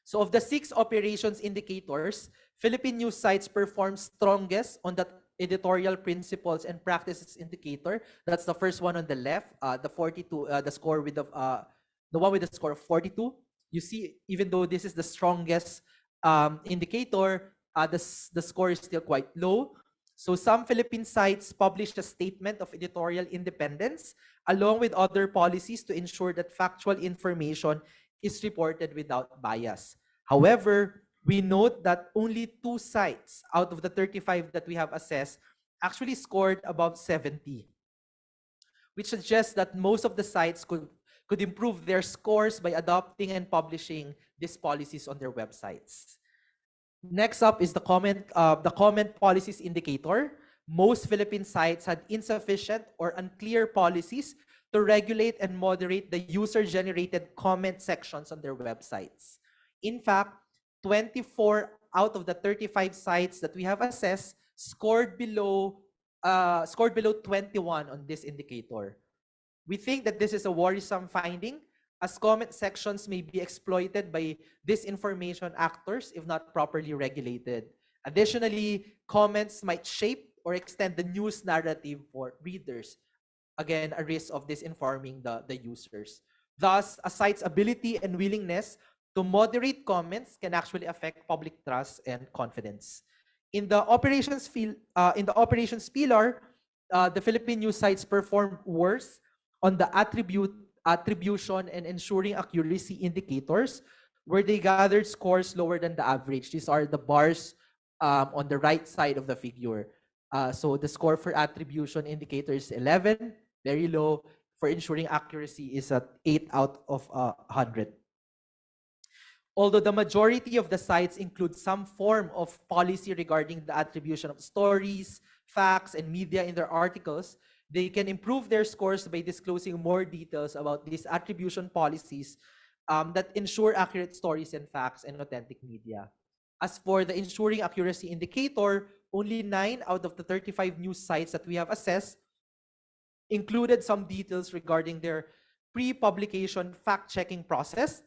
So of the 6 operations indicators, Philippine news sites perform strongest on the editorial principles and practices indicator. That's the first one on the left, the 42, the score with the one with the score of 42. You see, even though this is the strongest indicator, the score is still quite low. So some Philippine sites published a statement of editorial independence along with other policies to ensure that factual information is reported without bias. However, we note that only 2 sites out of the 35 that we have assessed actually scored above 70, which suggests that most of the sites could improve their scores by adopting and publishing these policies on their websites. Next up is the comment policies indicator. Most Philippine sites had insufficient or unclear policies to regulate and moderate the user-generated comment sections on their websites. In fact, 24 out of the 35 sites that we have assessed scored below 21 on this indicator. We think that this is a worrisome finding, as comment sections may be exploited by disinformation actors if not properly regulated. Additionally, comments might shape or extend the news narrative for readers. Again, a risk of disinforming the users. Thus, a site's ability and willingness to moderate comments can actually affect public trust and confidence. In the operations pillar, the Philippine news sites performed worse on the attribution and ensuring accuracy indicators, where they gathered scores lower than the average. These are the bars on the right side of the figure. So the score for attribution indicator is 11, very low. For ensuring accuracy is at 8 out of 100. Although the majority of the sites include some form of policy regarding the attribution of stories, facts, and media in their articles, they can improve their scores by disclosing more details about these attribution policies that ensure accurate stories and facts and authentic media. As for the ensuring accuracy indicator, only 9 out of the 35 news sites that we have assessed included some details regarding their pre-publication fact-checking process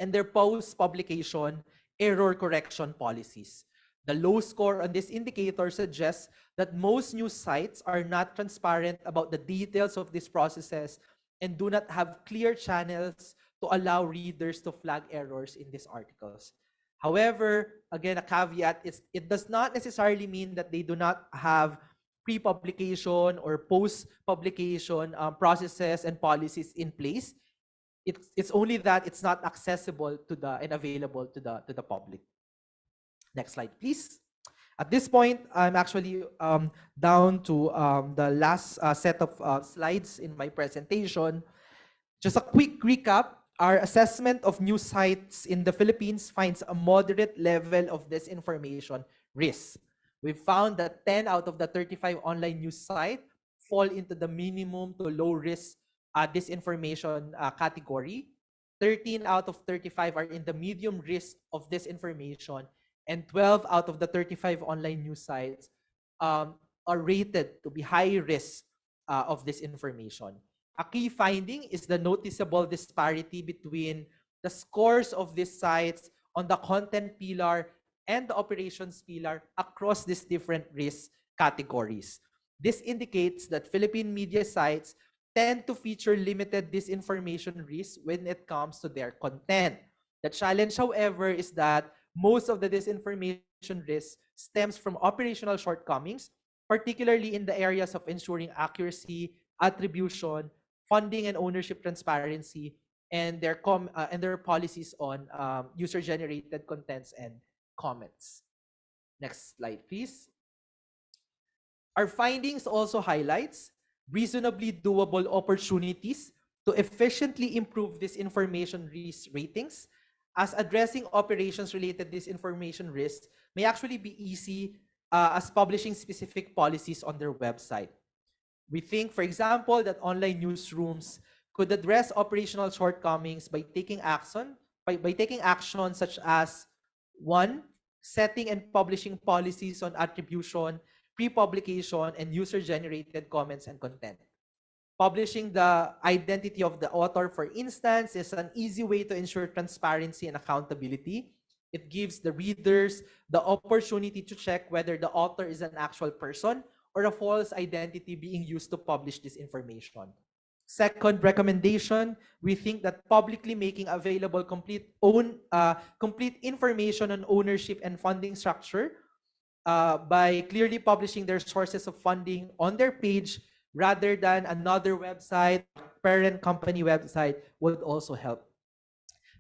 and their post-publication error correction policies. The low score on this indicator suggests that most news sites are not transparent about the details of these processes and do not have clear channels to allow readers to flag errors in these articles. However, again, a caveat is it does not necessarily mean that they do not have pre-publication or post-publication processes and policies in place. It's only that it's not accessible to and available to the public. Next slide, please. At this point, I'm actually down to the last set of slides in my presentation. Just a quick recap. Our assessment of news sites in the Philippines finds a moderate level of disinformation risk. We found that 10 out of the 35 online news sites fall into the minimum to low risk disinformation category. 13 out of 35 are in the medium risk of disinformation, and 12 out of the 35 online news sites are rated to be high risk of disinformation. A key finding is the noticeable disparity between the scores of these sites on the content pillar and the operations pillar across these different risk categories. This indicates that Philippine media sites tend to feature limited disinformation risk when it comes to their content. The challenge, however, is that most of the disinformation risk stems from operational shortcomings, particularly in the areas of ensuring accuracy, attribution, funding and ownership transparency, and their policies on user-generated contents and comments. Next slide, please. Our findings also highlights reasonably doable opportunities to efficiently improve disinformation risk ratings, as addressing operations-related disinformation risks may actually be easy as publishing specific policies on their website. We think, for example, that online newsrooms could address operational shortcomings by taking action such as 1. Setting and publishing policies on attribution, pre-publication, and user-generated comments and content. Publishing the identity of the author, for instance, is an easy way to ensure transparency and accountability. It gives the readers the opportunity to check whether the author is an actual person or a false identity being used to publish this information. Second recommendation, we think that publicly making available complete information on ownership and funding structure by clearly publishing their sources of funding on their page rather than another website, parent company website, would also help.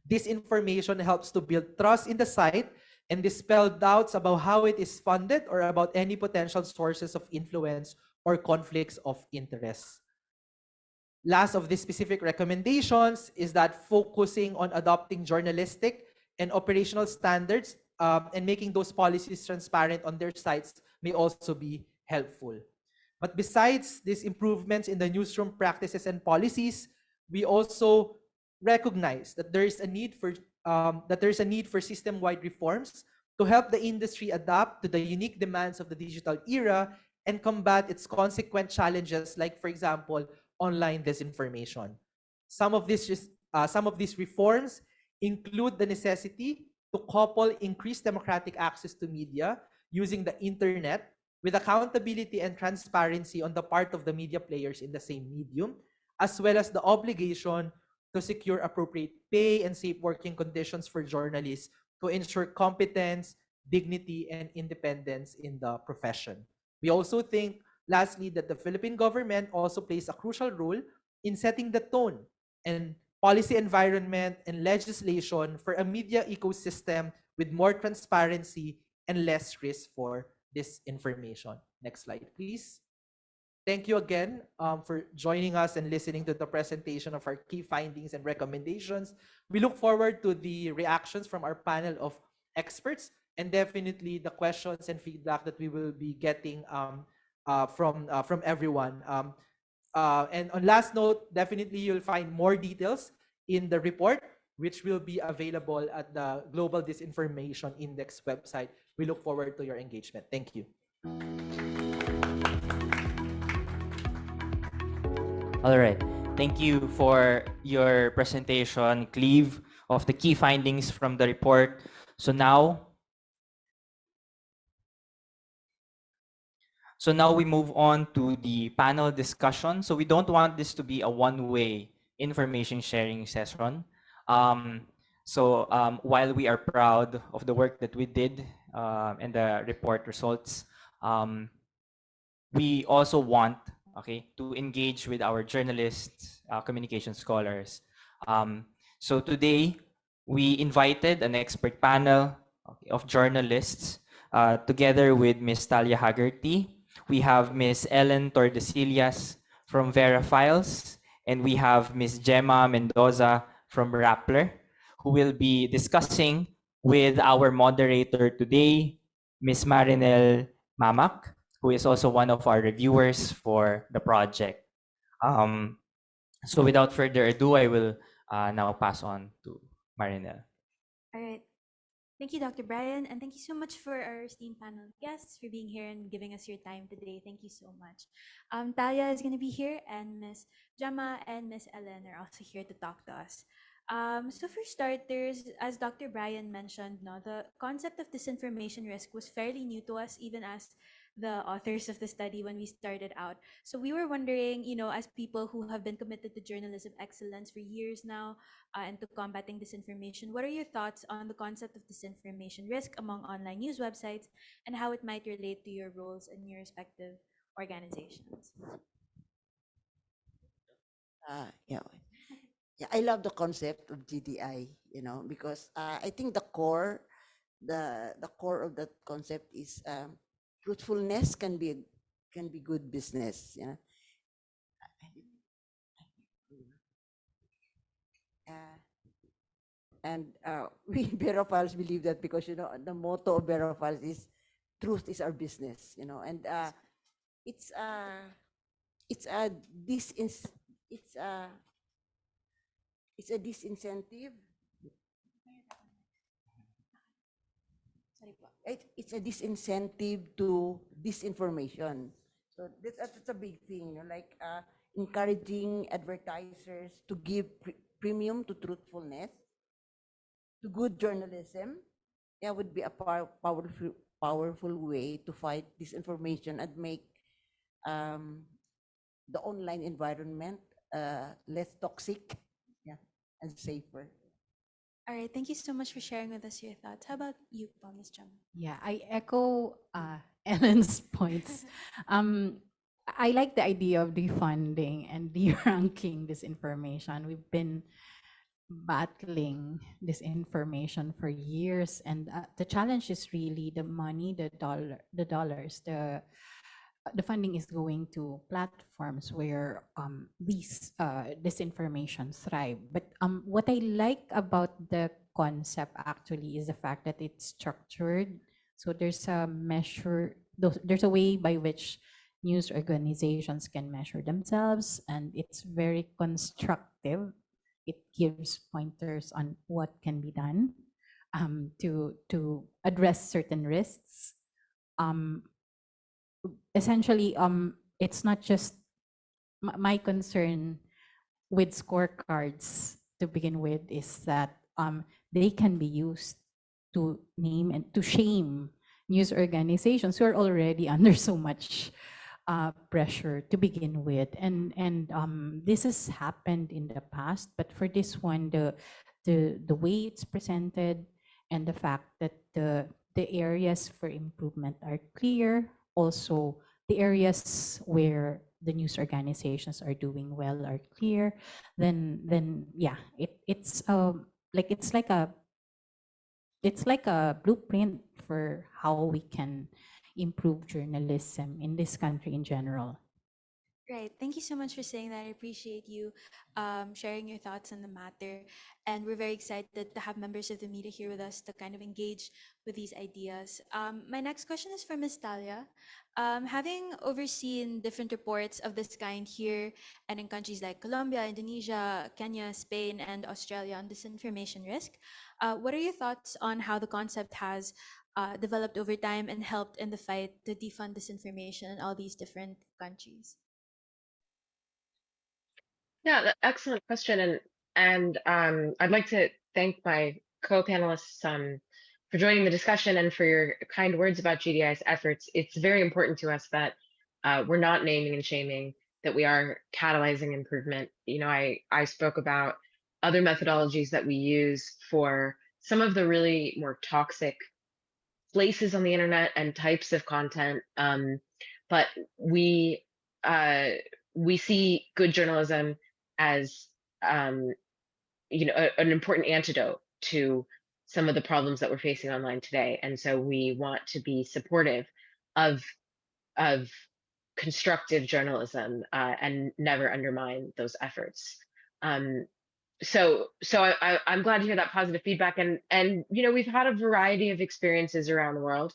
This information helps to build trust in the site and dispel doubts about how it is funded or about any potential sources of influence or conflicts of interest. Last of the specific recommendations is that focusing on adopting journalistic and operational standards and making those policies transparent on their sites may also be helpful. But besides these improvements in the newsroom practices and policies, we also recognize that there is a need for system-wide reforms to help the industry adapt to the unique demands of the digital era and combat its consequent challenges, like, for example, online disinformation. Some of these reforms include the necessity to couple increased democratic access to media using the internet with accountability and transparency on the part of the media players in the same medium, as well as the obligation to secure appropriate pay and safe working conditions for journalists to ensure competence, dignity, and independence in the profession. We also think, lastly, that the Philippine government also plays a crucial role in setting the tone and policy environment and legislation for a media ecosystem with more transparency and less risk for disinformation. Next slide, please. Thank you again for joining us and listening to the presentation of our key findings and recommendations. We look forward to the reactions from our panel of experts and definitely the questions and feedback that we will be getting from everyone. And on last note, definitely you'll find more details in the report, which will be available at the Global Disinformation Index website. We look forward to your engagement. Thank you. All right. Thank you for your presentation, Cleve, of the key findings from the report. So now we move on to the panel discussion. So we don't want this to be a one-way information sharing session. While we are proud of the work that we did and the report results, we also want to engage with our journalists, communication scholars. So today, we invited an expert panel of journalists together with Ms. Talia Haggerty. We have Ms. Ellen Tordesillas from Verifiles, and we have Ms. Gemma Mendoza from Rappler, who will be discussing with our moderator today, Ms. Marinel Mamak, who is also one of our reviewers for the project. So without further ado, I will now pass on to Marinel. All right. Thank you, Dr. Brian, and thank you so much for our esteemed panel guests for being here and giving us your time today. Thank you so much. Talia is going to be here, and Ms. Gemma and Ms. Ellen are also here to talk to us. So for starters, as Dr. Brian mentioned, the concept of disinformation risk was fairly new to us, even as the authors of the study when we started out. So we were wondering, as people who have been committed to journalism excellence for years now and to combating disinformation, what are your thoughts on the concept of disinformation risk among online news websites and how it might relate to your roles in your respective organizations? Yeah, I love the concept of GDI, because I think the core of that concept is truthfulness can be good business. Yeah. And we Verifiles believe that because the motto of Verifiles is truth is our business. And it's a disincentive. It's a disincentive to disinformation. So that's a big thing, like encouraging advertisers to give premium to truthfulness, to good journalism. Yeah, would be a powerful way to fight disinformation and make the online environment less toxic, and safer. All right, thank you so much for sharing with us your thoughts. How about you, Ms. Gemma? Yeah, I echo Ellen's points. I like the idea of defunding and deranking this information. We've been battling disinformation for years, and the challenge is really the money, the dollars, the funding is going to platforms where these disinformation thrive. But what I like about the concept actually is the fact that it's structured. So there's a measure, there's a way by which news organizations can measure themselves, and it's very constructive. It gives pointers on what can be done to address certain risks. Um, Essentially, it's not just my concern with scorecards to begin with is that they can be used to name and to shame news organizations who are already under so much pressure to begin with, and this has happened in the past. But for this one, the way it's presented and the fact that the areas for improvement are clear, also the areas where the news organizations are doing well are clear, then yeah, like it's like a blueprint for how we can improve journalism in this country in general. Right. Thank you so much for saying that. I appreciate you sharing your thoughts on the matter. And we're very excited to have members of the media here with us to kind of engage with these ideas. My next question is for Ms. Talia. Having overseen different reports of this kind here and in countries like Colombia, Indonesia, Kenya, Spain, and Australia on disinformation risk, what are your thoughts on how the concept has developed over time and helped in the fight to defund disinformation in all these different countries? Yeah, excellent question, and I'd like to thank my co-panelists for joining the discussion and for your kind words about GDI's efforts. It's very important to us that we're not naming and shaming, that we are catalyzing improvement. You know, I spoke about other methodologies that we use for some of the really more toxic places on the internet and types of content, but we uh, we see good journalism as an important antidote to some of the problems that we're facing online today, and so we want to be supportive of of constructive journalism and never undermine those efforts. Um, I'm glad to hear that positive feedback, and we've had a variety of experiences around the world.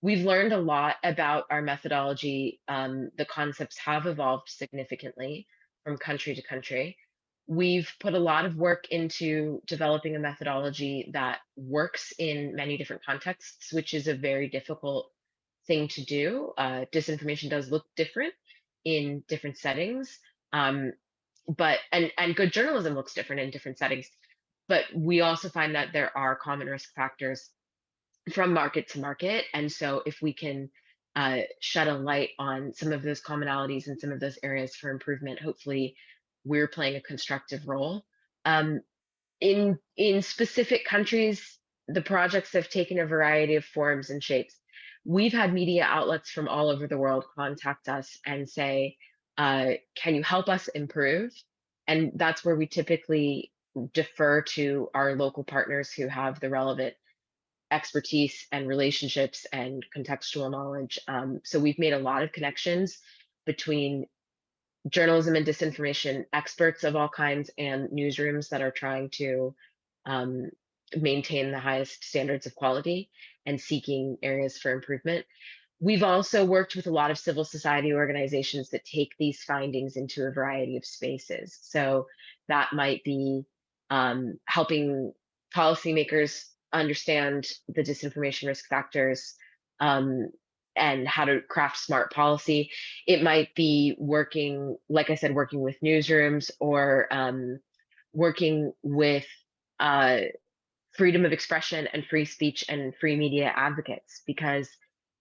We've learned a lot about our methodology. The concepts have evolved significantly from country to country. We've put a lot of work into developing a methodology that works in many different contexts, which is a very difficult thing to do. Disinformation does look different in different settings, but good journalism looks different in different settings. But we also find that there are common risk factors from market to market. And so if we can shed a light on some of those commonalities and some of those areas for improvement, hopefully we're playing a constructive role. In specific countries, the projects have taken a variety of forms and shapes. We've had media outlets from all over the world contact us and say, can you help us improve? And that's where we typically defer to our local partners who have the relevant expertise and relationships and contextual knowledge. So we've made a lot of connections between journalism and disinformation experts of all kinds and newsrooms that are trying to maintain the highest standards of quality and seeking areas for improvement. We've also worked with a lot of civil society organizations that take these findings into a variety of spaces. So that might be helping policymakers understand the disinformation risk factors and how to craft smart policy. It might be working, like I said, working with newsrooms or working with freedom of expression and free speech and free media advocates, because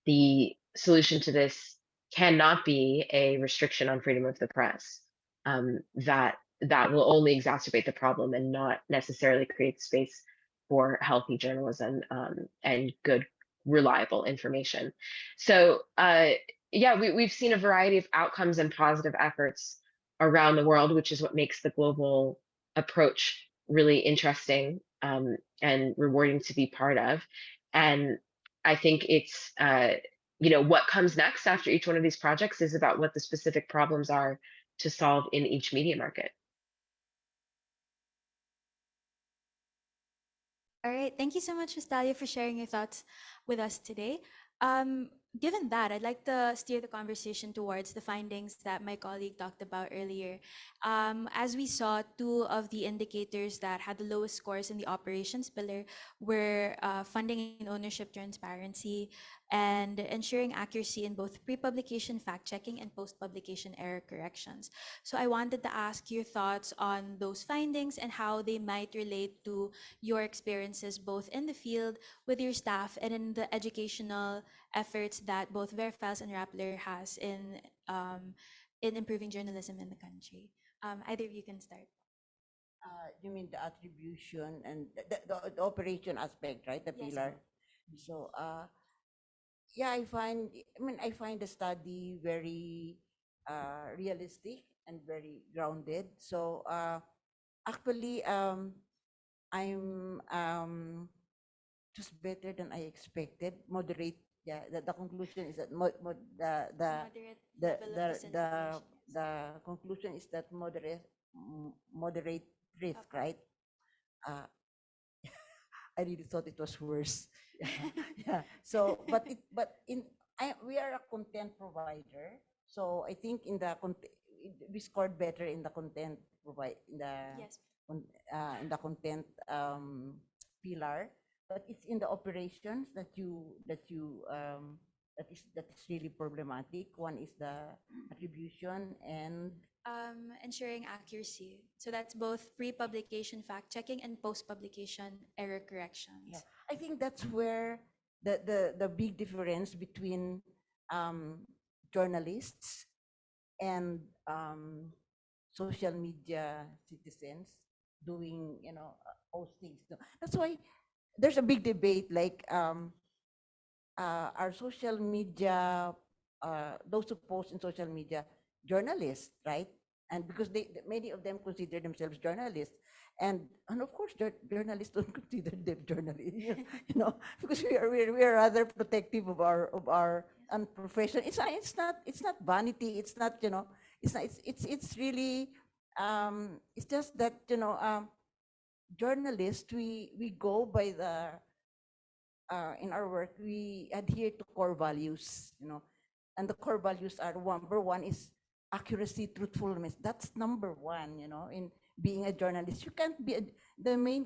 the solution to this cannot be a restriction on freedom of the press. That will only exacerbate the problem and not necessarily create space for healthy journalism and good, reliable information. So yeah, we've seen a variety of outcomes and positive efforts around the world, which is what makes the global approach really interesting and rewarding to be part of. And I think it's what comes next after each one of these projects is about what the specific problems are to solve in each media market. All right. Thank you so much, Ms. Talia, for sharing your thoughts with us today. Given that, I'd like to steer the conversation towards the findings that my colleague talked about earlier. As we saw, two of the indicators that had the lowest scores in the operations pillar were funding and ownership transparency and ensuring accuracy in both pre-publication fact-checking and post-publication error corrections. So I wanted to ask your thoughts on those findings and how they might relate to your experiences both in the field with your staff and in the educational efforts that both Verifiles and Rappler has in improving journalism in the country. Either of you can start. You mean the attribution and the operation aspect, right? The Yes, pillar. ma'am. So, yeah, I find the study very realistic and very grounded. So, actually, I'm just better than I expected. Moderate. Yeah, the conclusion is that Moderate the level of the the disinformation. Yes. the conclusion is that moderate risk, Okay. right? Uh, I really thought it was worse. Yeah, yeah. So, we are a content provider. So I think we scored better in the content provide Yes. in the content pillar, but it's in the operations that is really problematic. One is the attribution and Ensuring accuracy. So that's both pre-publication fact-checking and post-publication error yeah, corrections. I think that's where the big difference between um, journalists and social media citizens doing postings. That's why there's a big debate like our social media, those who post in social media, journalists, right? And because many of them consider themselves journalists, and of course journalists don't consider them journalists, because we are rather protective of our profession. It's not vanity. It's not it's not it's really it's just that journalists we go by the in our work, we adhere to core values, and the core values are number one is accuracy, truthfulness. That's number one, in being a journalist. You can't be the main,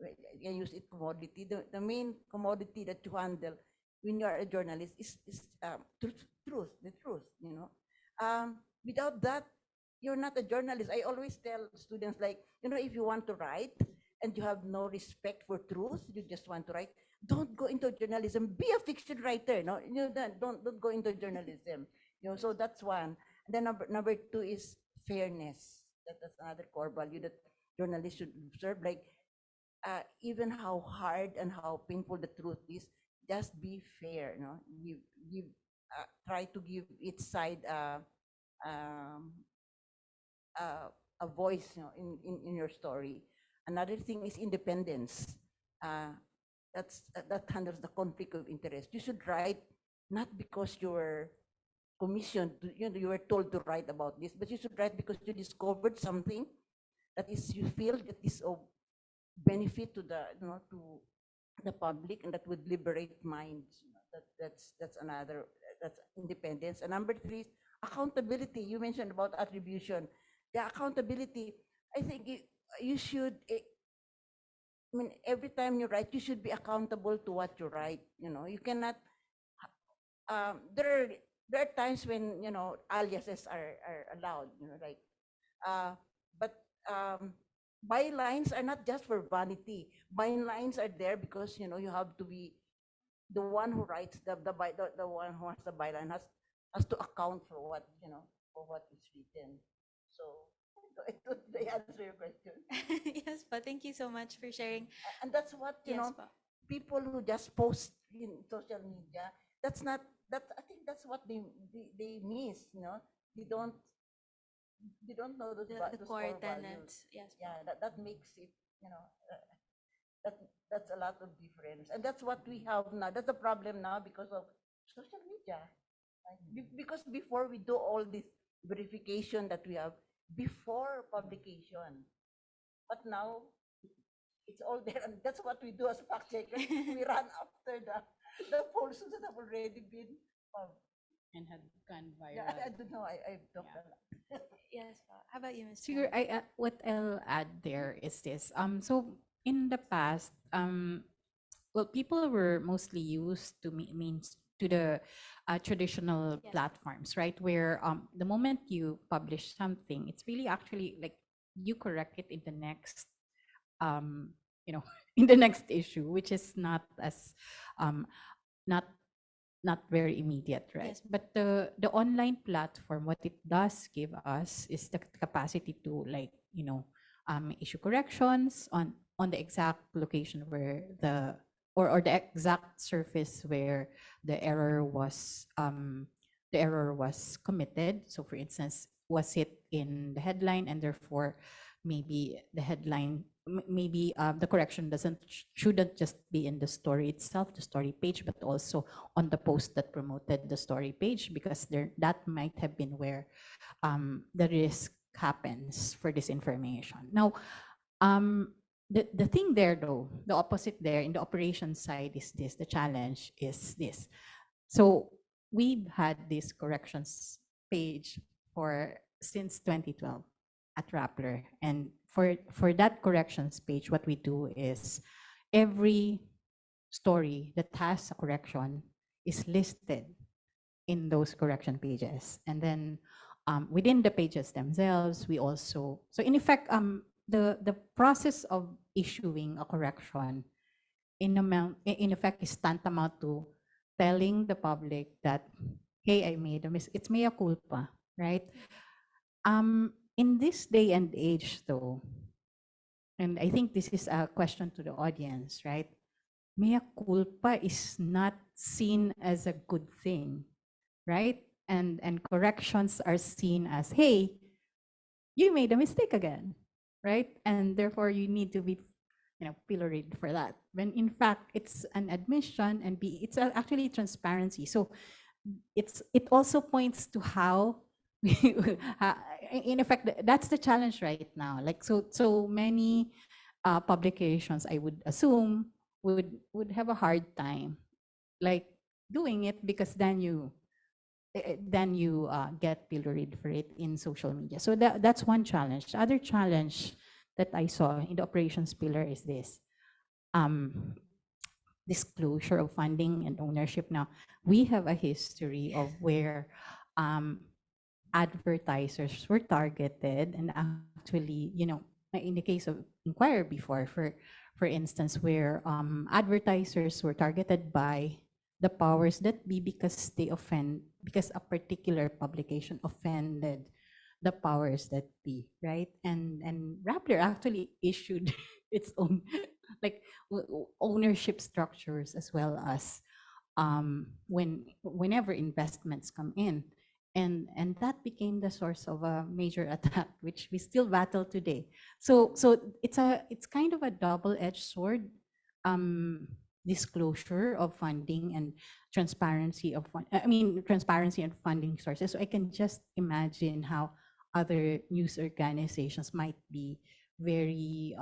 I use it commodity, the main commodity that you handle when you are a journalist is the truth. Without that, you're not a journalist. I always tell students, like, if you want to write and you have no respect for truth, you just want to write, don't go into journalism. Be a fiction writer. No, don't go into journalism. So that's one. And then number two is fairness. That's another core value that journalists should observe. Like even how hard and how painful the truth is, just be fair. Give try to give each side um, a voice, in your story. Another thing is independence. Uh, that handles the conflict of interest. You should write not because you were commissioned, you were told to write about this, but you should write because you discovered something that is you feel that is of benefit to the public and that would liberate minds. That's another that's independence. And number three is accountability. You mentioned about attribution. The accountability. I think you should. I mean, every time you write, you should be accountable to what you write. You cannot. There are times when aliases are allowed. Like, but bylines are not just for vanity. Bylines are there because you have to be the one who writes the one who has the byline has to account for what for what is written. So I answer your question. Yes, but thank you so much for sharing. And that's what Yes, po. people who just post in social media, that's not that I think that's what they miss. They don't they don't know those The core core values. tenets. Yes, po. Yeah, that makes it You know, that that's a lot of difference, and that's what we have now. That's the problem now because of social media. Right? Because before we do all this verification that we have before publication, but now it's all there, and that's what we do as fact checkers. We run after the falsehoods that have already been. And had gone Yeah, viral. I don't know. I don't Yeah. know. Yes, po. How about you, Ms. Sure. Chan? What I'll add there is this. So in the past, well, people were mostly used to means to the traditional Yes. platforms, right? Where the moment you publish something, it's really actually like you correct it in the next, um, in the next issue, which is not as, um, not not very immediate, right? Yes. But the online platform, what it does give us is the capacity to, like, issue corrections on the exact location where or the exact surface where the error was committed. So for instance, was it in the headline, and therefore maybe the headline, maybe the correction shouldn't just be in the story itself, the story page, but also on the post that promoted the story page, because that might have been where the risk happens for disinformation. Now, the thing there, though, the opposite there in the operations side is this, the challenge is this. So we've had this corrections page for since 2012 at Rappler. And for that corrections page, what we do is every story that has a correction is listed in those correction pages. And then within the pages themselves, we also, so in effect, the process of issuing a correction in effect is tantamount to telling the public that, hey, I made a mistake. It's mea culpa, right? In this day and age, though, and I think this is a question to the audience, right? Mea culpa is not seen as a good thing, right? And corrections are seen as, hey, you made a mistake again, right? And therefore you need to be, pilloried for that. When in fact it's an admission, and it's actually transparency. So it also points to how in effect that's the challenge right now. Like so many publications, I would assume, would have a hard time like doing it, because then you get pilloried for it in social media. So that's one challenge. The other challenge that I saw in the operations pillar is this. Disclosure of funding and ownership. Now, we have a history of where advertisers were targeted, and actually, in the case of Inquirer before, for instance, where advertisers were targeted by the powers that be because a particular publication offended the powers that be, right? And Rappler actually issued its own like ownership structures, as well as whenever investments come in, and that became the source of a major attack, which we still battle today. So it's kind of a double-edged sword. Disclosure of funding and transparency of transparency and funding sources. So I can just imagine how other news organizations might be very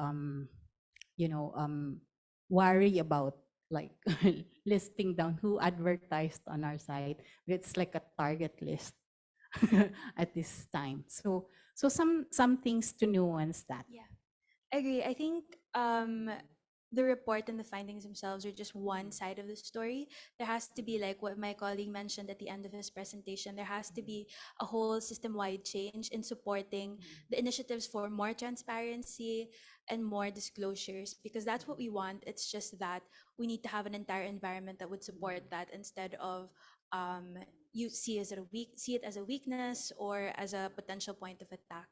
worry about, like, listing down who advertised on our site. It's like a target list at this time. So some things to nuance that. Yeah, I agree. I think the report and the findings themselves are just one side of the story. There has to be, like what my colleague mentioned at the end of his presentation, there has to be a whole system-wide change in supporting the initiatives for more transparency and more disclosures, because that's what we want. It's just that we need to have an entire environment that would support that, instead of you see it as a weakness or as a potential point of attack.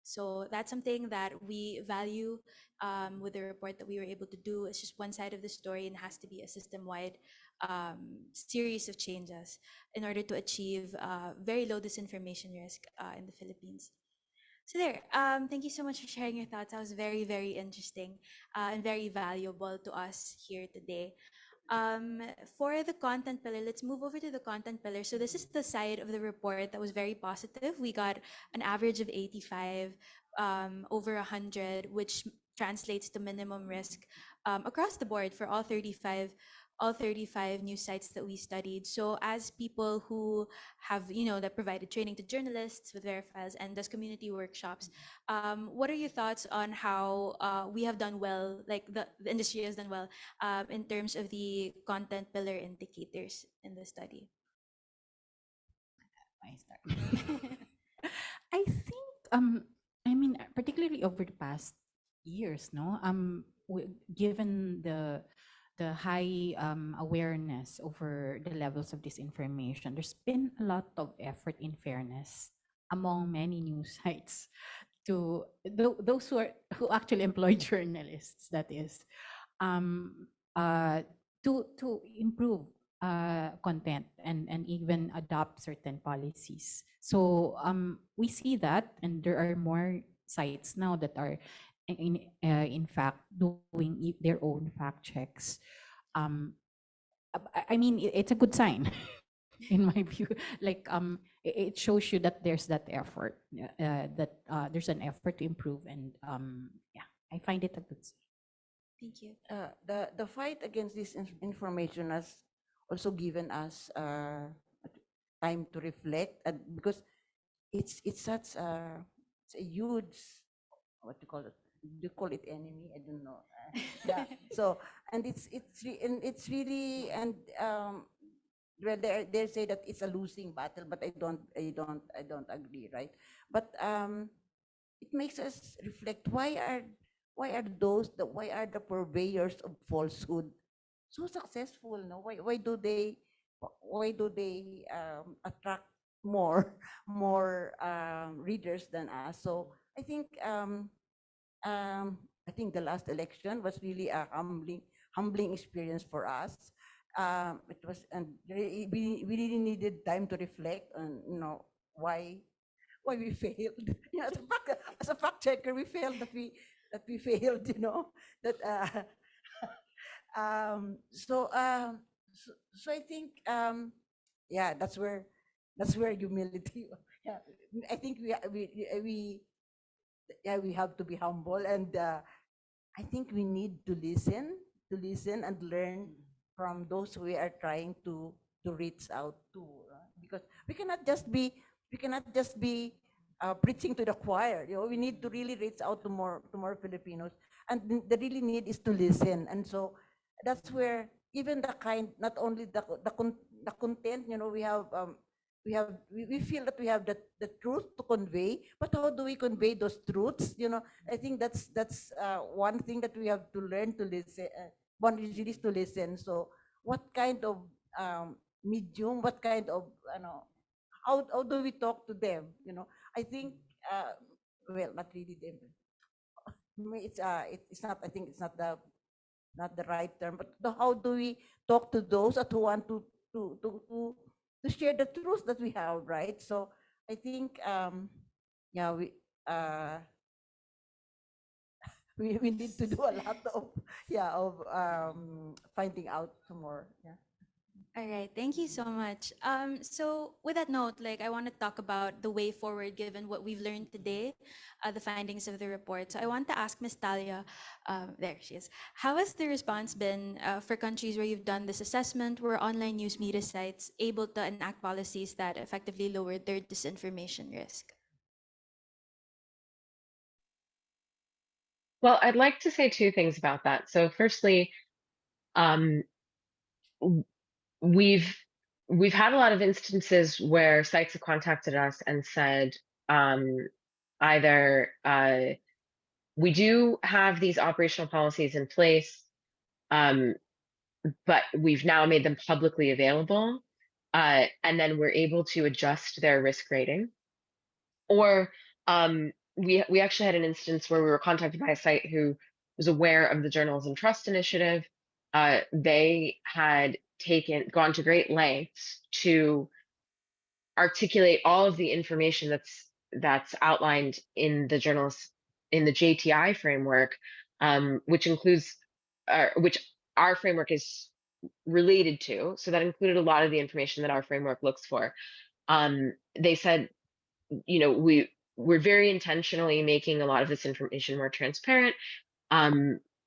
So that's something that we value with the report that we were able to do. It's just one side of the story, and has to be a system-wide series of changes in order to achieve very low disinformation risk in the Philippines. So there, thank you so much for sharing your thoughts. That was very, very interesting and very valuable to us here today. Um, for the content pillar, let's move over to the content pillar. So this is the side of the report that was very positive. We got an average of 85 over 100, which translates to minimum risk across the board for all 35 news sites that we studied. So as people who have, that provided training to journalists with verifiles and does community workshops, what are your thoughts on how we have done well, like the industry has done well in terms of the content pillar indicators in the study? I start. I think I mean particularly over the past years, no, given the high awareness over the levels of disinformation, there's been a lot of effort in fairness among many news sites to those who actually employ journalists, that is, um, uh, to improve content and even adopt certain policies. So we see that, and there are more sites now that are in fact doing their own fact checks. Um, I mean, it's a good sign in my view. Like it shows you that there's that effort, that there's an effort to improve, and yeah, I find it a good sign. Thank you. The fight against information has also given us time to reflect, and because it's such it's a huge, what do you call it? Do you call it enemy? I don't know. Yeah. So and it's really, and well, they say that it's a losing battle, but I don't agree, right? But it makes us reflect, why are the purveyors of falsehood so successful? No, why do they attract more more readers than us? So I think the last election was really a humbling experience for us. It was, and we really needed time to reflect on, why we failed. As a fact checker, we failed, that we failed. That so so I think yeah, that's where humility. Yeah, I think we have to be humble, and I think we need to listen and learn from those who we are trying to reach out to, because we cannot just be preaching to the choir. We need to really reach out to more Filipinos, and the really need is to listen. And so that's where even the kind, not only the content, we feel that we have the truth to convey, but how do we convey those truths? I think that's one thing that we have to learn to listen. One is to listen. So what kind of medium, what kind of, how do we talk to them? I think well, not really them. It's not, I think it's not the right term, but how do we talk to those that who want to share the truth that we have, right? So I think yeah, uh we need to do a lot of finding out some more. Yeah. All right, thank you so much. So with that note, like I want to talk about the way forward given what we've learned today, the findings of the report. So I want to ask Ms. Talia, there she is. How has the response been for countries where you've done this assessment, where online news media sites able to enact policies that effectively lowered their disinformation risk? Well, I'd like to say two things about that. So firstly, um, we've had a lot of instances where sites have contacted us and said, either we do have these operational policies in place, but we've now made them publicly available, and then we're able to adjust their risk rating. Or we actually had an instance where we were contacted by a site who was aware of the Journalism Trust Initiative. They had gone to great lengths to articulate all of the information that's outlined in the JTI framework, which includes which our framework is related to. So that included a lot of the information that our framework looks for. They said, we're very intentionally making a lot of this information more transparent.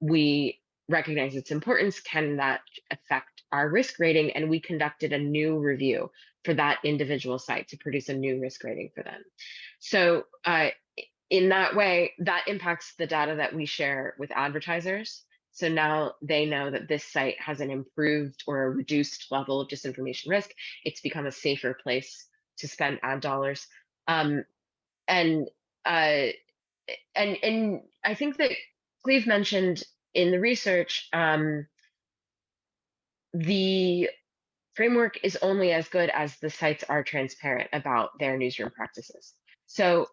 We recognize its importance. Can that affect our risk rating? And we conducted a new review for that individual site to produce a new risk rating for them. So in that way, that impacts the data that we share with advertisers. So now they know that this site has an improved or a reduced level of disinformation risk. It's become a safer place to spend ad dollars. And I think that Cleve mentioned in the research, the framework is only as good as the sites are transparent about their newsroom practices. So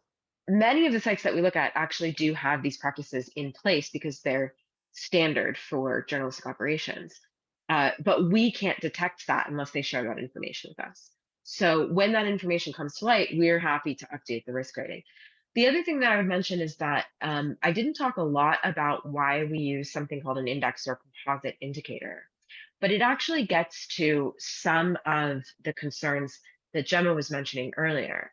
many of the sites that we look at actually do have these practices in place because they're standard for journalistic operations. But we can't detect that unless they share that information with us. So when that information comes to light, we're happy to update the risk rating. The other thing that I would mention is that I didn't talk a lot about why we use something called an index or composite indicator, but it actually gets to some of the concerns that Gemma was mentioning earlier.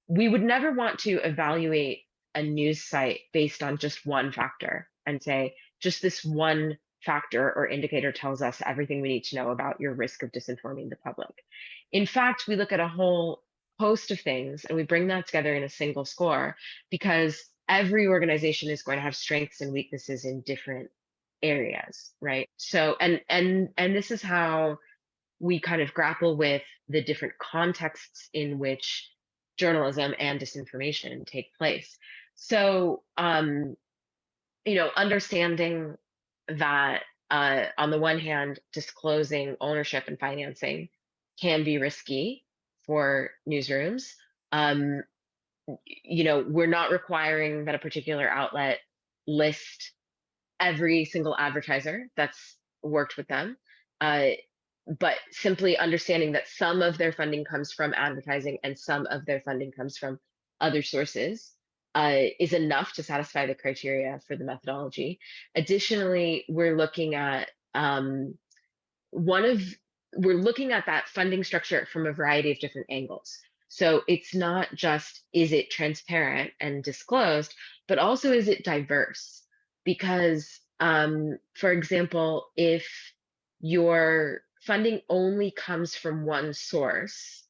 We would never want to evaluate a news site based on just one factor and say, just this one factor or indicator tells us everything we need to know about your risk of disinforming the public. In fact, we look at a whole host of things and we bring that together in a single score because every organization is going to have strengths and weaknesses in different areas, right? So, and this is how we kind of grapple with the different contexts in which journalism and disinformation take place. So, understanding that on the one hand, disclosing ownership and financing can be risky for newsrooms. We're not requiring that a particular outlet list every single advertiser that's worked with them. But simply understanding that some of their funding comes from advertising and some of their funding comes from other sources is enough to satisfy the criteria for the methodology. Additionally, we're looking at that funding structure from a variety of different angles. So it's not just, is it transparent and disclosed, but also is it diverse? Because, for example, if your funding only comes from one source,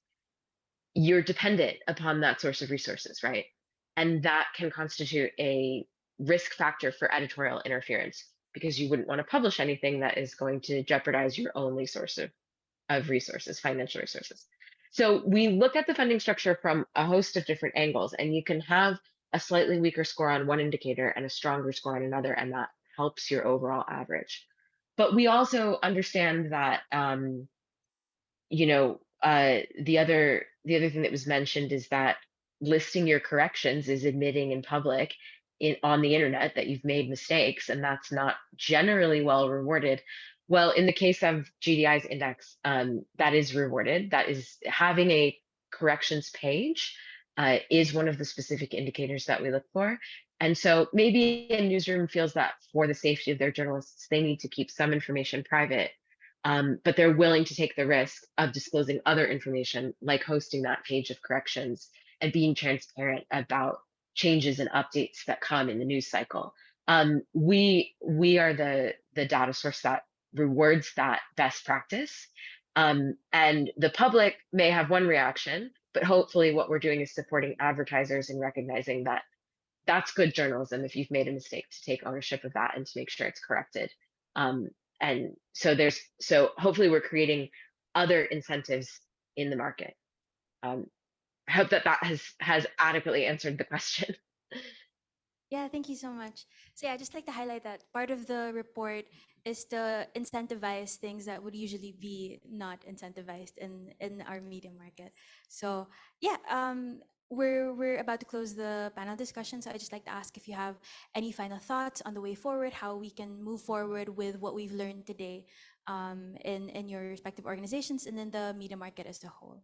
you're dependent upon that source of resources, right? And that can constitute a risk factor for editorial interference because you wouldn't want to publish anything that is going to jeopardize your only source of resources, financial resources. So we look at the funding structure from a host of different angles, and you can have a slightly weaker score on one indicator and a stronger score on another, and that helps your overall average. But we also understand that the other thing that was mentioned is that listing your corrections is admitting in public on the internet that you've made mistakes, and that's not generally well rewarded. Well, in the case of GDI's index, that is rewarded. That is, having a corrections page is one of the specific indicators that we look for. And so maybe a newsroom feels that for the safety of their journalists, they need to keep some information private, but they're willing to take the risk of disclosing other information, like hosting that page of corrections and being transparent about changes and updates that come in the news cycle. We are the data source that rewards that best practice. And the public may have one reaction, but hopefully what we're doing is supporting advertisers in recognizing that that's good journalism if you've made a mistake, to take ownership of that and to make sure it's corrected. And so hopefully we're creating other incentives in the market. I hope that has adequately answered the question. Yeah, thank you so much. So yeah, I'd just like to highlight that part of the report is to incentivize things that would usually be not incentivized in our media market. So yeah, we're about to close the panel discussion. So I'd just like to ask if you have any final thoughts on the way forward, how we can move forward with what we've learned today in your respective organizations and in the media market as a whole.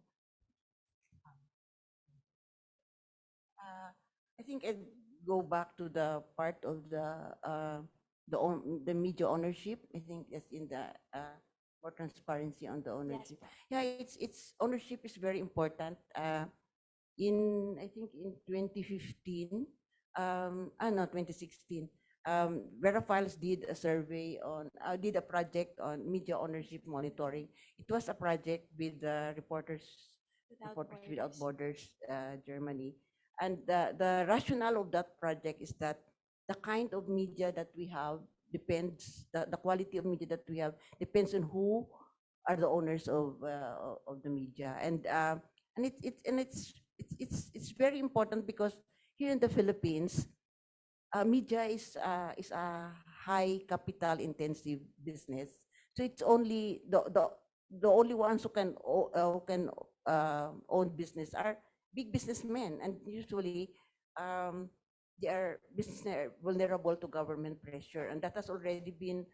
I think I'd go back to the part of the media ownership. I think that's in the more transparency on the ownership. Yeah, it's ownership is very important. I think in 2015, no, 2016, Verifiles did a survey did a project on media ownership monitoring. It was a project with Reporters Without Borders, Germany. And the rationale of that project is that the kind of media that we have the quality of media that we have depends on who are the owners of the media. And it's very important because here in the Philippines, media is a high capital intensive business. So it's only the only ones who can own business are big businessmen, and usually they are business vulnerable to government pressure, and that has already been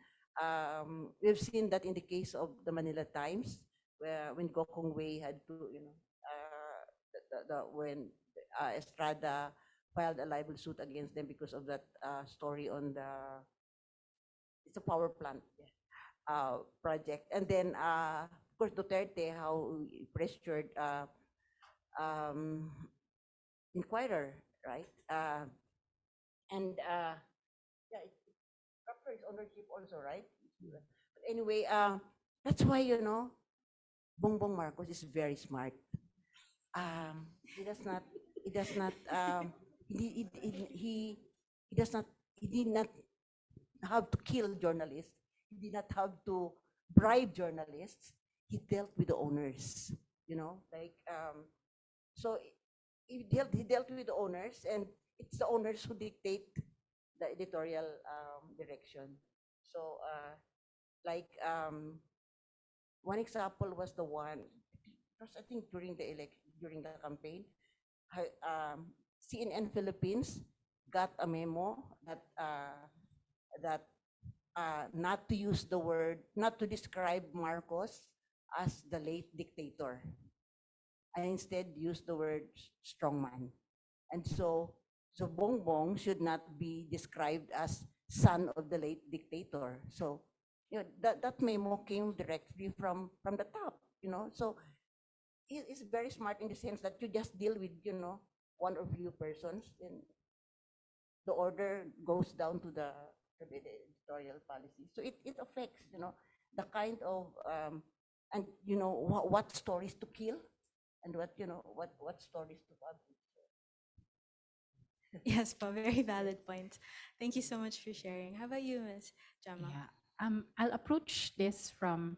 we've seen that in the case of the Manila Times, where when Gokong Wei had to when Estrada filed a libel suit against them because of that story on it's a power plant project. And then, of course, Duterte, how he pressured um, Inquirer, right? Yeah, it captures ownership also, right? But anyway, that's why, Bongbong Marcos is very smart. He does not, he does not, he does not, he did not have to kill journalists. He did not have to bribe journalists. He dealt with the owners, so he dealt with the owners, and it's the owners who dictate the editorial direction. So, like one example was the one, because I think during the campaign, CNN Philippines got a memo that not to use the word, not to describe Marcos as the late dictator, and instead use the word strongman. And so Bongbong should not be described as son of the late dictator. So, that memo came directly from the top, So it's very smart in the sense that you just deal with, one or few persons, and the order goes down to the editorial policy. So it affects, the kind of and what stories to kill, and what stories to publish. Yes, po, very valid points. Thank you so much for sharing. How about you, Ms. Jama? Yeah. I'll approach this from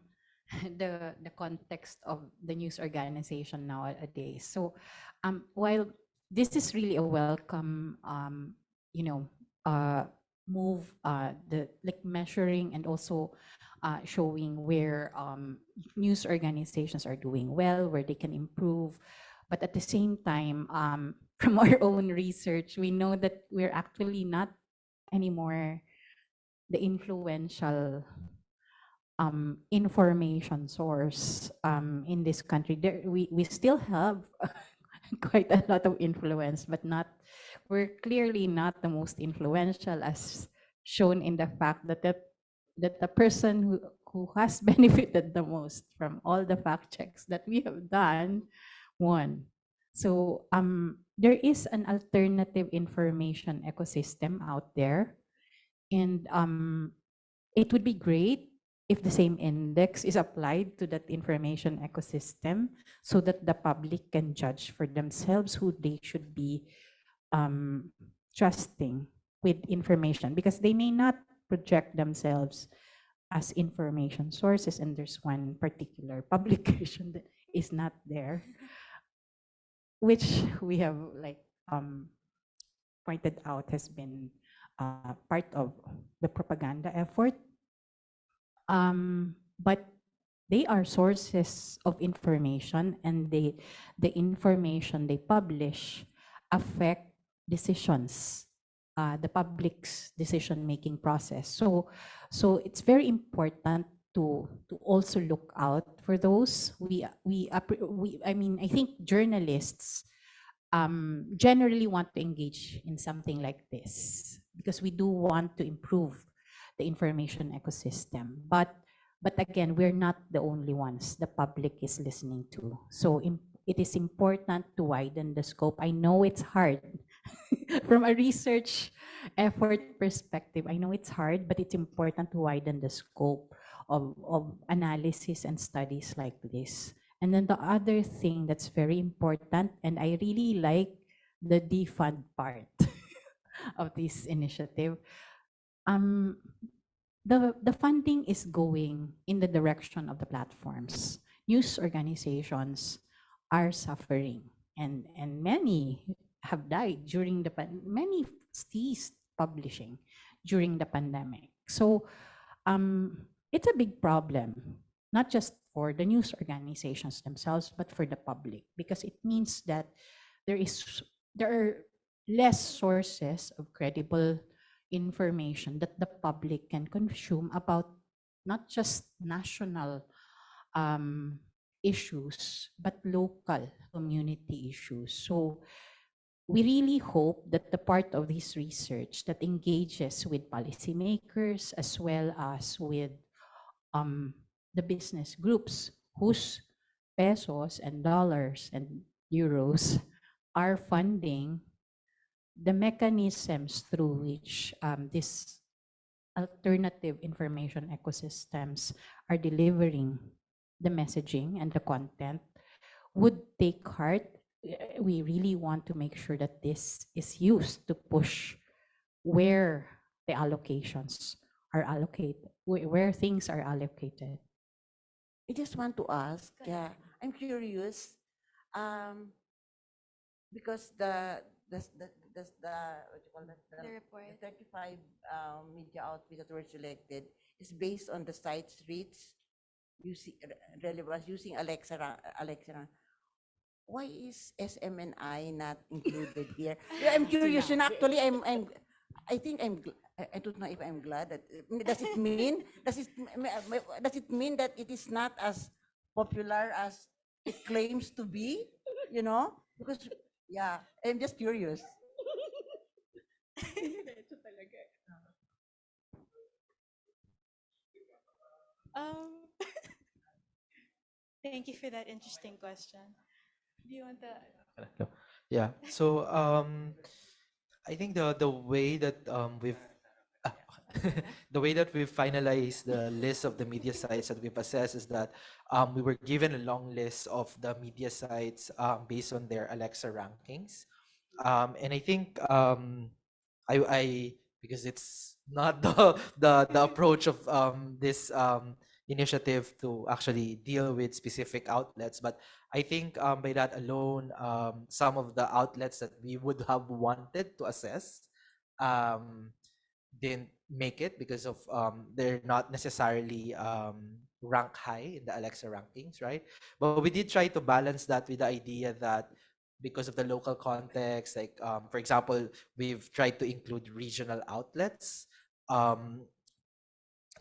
the context of the news organization nowadays. So, while this is really a welcome, move, the like measuring and also showing where news organizations are doing well, where they can improve, but at the same time, from our own research, we know that we're actually not anymore the influential information source in this country. We still have quite a lot of influence, but we're clearly not the most influential, as shown in the fact that the person who has benefited the most from all the fact checks that we have done won. So there is an alternative information ecosystem out there, and it would be great if the same index is applied to that information ecosystem so that the public can judge for themselves who they should be trusting with information, because they may not project themselves as information sources, and there's one particular publication that is not there, which we have pointed out has been part of the propaganda effort. But they are sources of information, and the information they publish affect decisions, the public's decision-making process. So it's very important to also look out for those. I mean, I think journalists generally want to engage in something like this because we do want to improve the information ecosystem. But again, we're not the only ones the public is listening to. So it is important to widen the scope. I know it's hard from a research effort perspective. I know it's hard, but it's important to widen the scope of analysis and studies like this. And then the other thing that's very important, and I really like the defund part of this initiative, um, the funding is going in the direction of the platforms. News organizations are suffering, and many have died during many ceased publishing during the pandemic. So it's a big problem, not just for the news organizations themselves, but for the public, because it means that there are less sources of credible information that the public can consume about not just national issues, but local community issues. So we really hope that the part of this research that engages with policymakers as well as with the business groups whose pesos and dollars and euros are funding the mechanisms through which these alternative information ecosystems are delivering the messaging and the content would take heart. We really want to make sure that this is used to push where the allocations are allocated, where things are allocated. I just want to ask, yeah, I'm curious, because the what you call that, The report. the 35 media outfits that were selected is based on the site's reach, using relevance, using Alexa. Why is SMNI not included here? Yeah, I'm curious. And actually, I think I don't know if I'm glad that. Does it mean? Does it mean that it is not as popular as it claims to be? You know, because yeah, I'm just curious. Um, Thank you for that interesting question. Do you want to? No. Yeah. So I think the way that we've ah, the way that we've finalized the list of the media sites that we've assessed is that we were given a long list of the media sites based on their Alexa rankings. And I think I because it's not the approach of this initiative to actually deal with specific outlets, but I think by that alone, some of the outlets that we would have wanted to assess um, didn't make it because of they're not necessarily rank high in the Alexa rankings, right? But we did try to balance that with the idea that because of the local context, like for example, we've tried to include regional outlets. Um,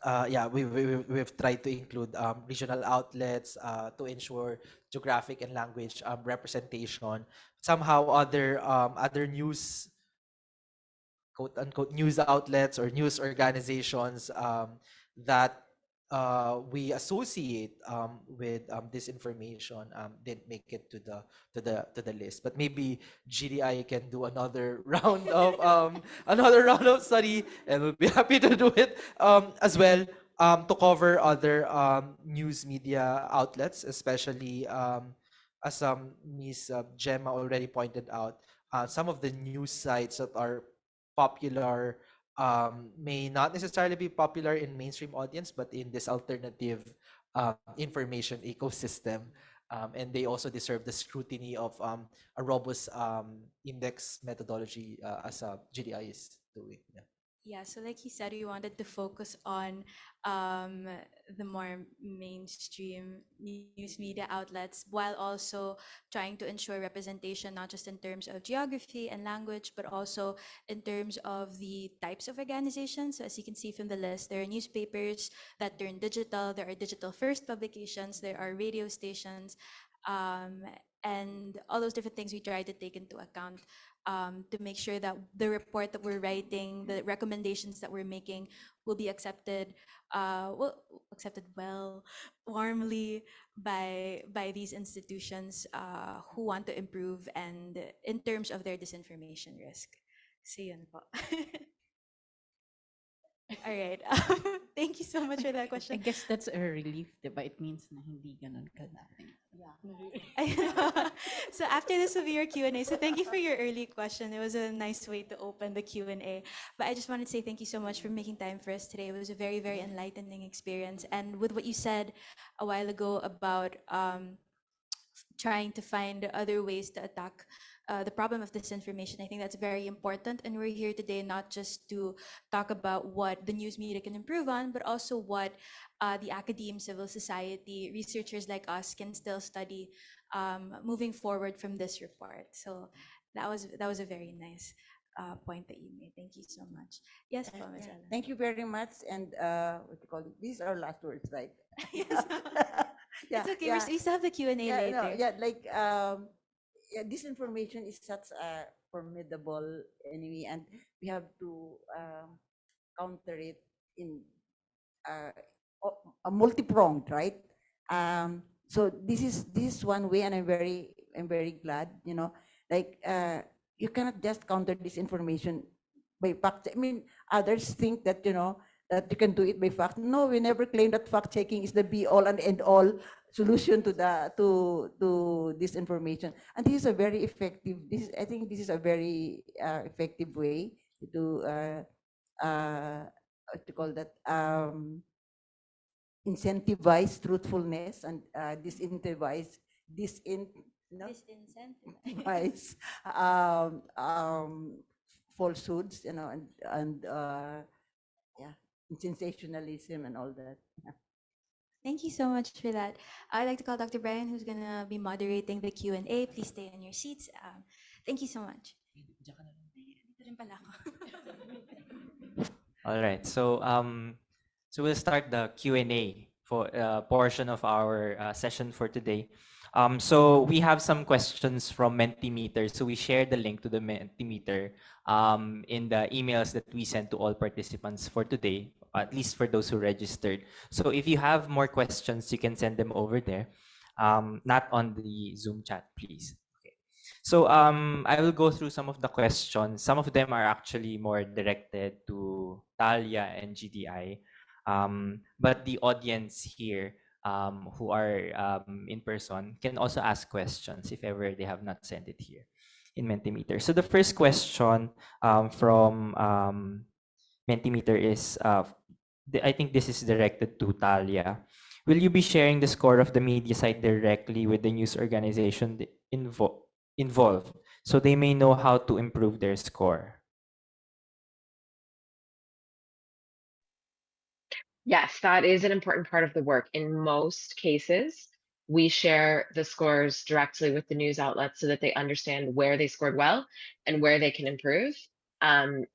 yeah, we've tried to include regional outlets to ensure geographic and language representation. Somehow, other news, quote unquote, news outlets or news organizations that we associate with this information didn't make it to the list. But maybe GDI can do another round of study, and we'll be happy to do it as well to cover other news media outlets, especially as Ms. Gemma already pointed out, some of the news sites that are popular may not necessarily be popular in mainstream audience, but in this alternative information ecosystem. And they also deserve the scrutiny of a robust index methodology as GDI is doing. Yeah. Yeah, so like he said, we wanted to focus on the more mainstream news media outlets while also trying to ensure representation, not just in terms of geography and language, but also in terms of the types of organizations. So as you can see from the list, there are newspapers that turn digital, there are digital first publications, there are radio stations, um, and all those different things we try to take into account to make sure that the report that we're writing, the recommendations that we're making will be accepted, accepted well, warmly by these institutions who want to improve and in terms of their disinformation risk. So yun po. All right. Thank you so much for that I question. guess that's a relief, diba? It means na hindi ganun kadaming. So after this will be your Q&A. So thank you for your early question. It was a nice way to open the Q&A. But I just wanted to say thank you so much for making time for us today. It was a very, very enlightening experience. And with what you said a while ago about trying to find other ways to attack the problem of disinformation. I think that's very important. And we're here today not just to talk about what the news media can improve on, but also what the academe, civil society, researchers like us can still study moving forward from this report. So that was a very nice point that you made. Thank you so much. Yes, po, Ms. Ellen. Thank you very much. And what you call it? These are last words, right? Yes. Yeah, It's okay. yeah. We still have the Q&A Yeah, later. no, yeah, like yeah, disinformation is such a formidable enemy, and we have to counter it in a multi-pronged, right? So this is one way, and I'm very glad, you know, like you cannot just counter disinformation by fact. I mean, others think that, you know, that you can do it by fact. No, we never claim that fact checking is the be all and end all solution to the to disinformation. And this is a very effective. I think this is a very effective way to what to call that, incentivize truthfulness and disincentivize no? Incentivize falsehoods, you know, and yeah, sensationalism and all that. Thank you so much for that. I'd like to call Dr. Brian, who's going to be moderating the Q&A. Please stay in your seats. Thank you so much. Dito rin pala ako. All right. So we'll start the Q&A for portion of our session for today. So we have some questions from Mentimeter. So we share the link to the Mentimeter in the emails that we sent to all participants for today, at least for those who registered. So if you have more questions, you can send them over there, not on the Zoom chat, please. Okay. So I will go through some of the questions. Some of them are actually more directed to Talia and GDI. But the audience here who are in person can also ask questions if ever they have not sent it here in Mentimeter. So the first question from Mentimeter is, I think this is directed to Talia. Will you be sharing the score of the media site directly with the news organization involved so they may know how to improve their score? Yes, that is an important part of the work. In most cases, we share the scores directly with the news outlets so that they understand where they scored well and where they can improve. And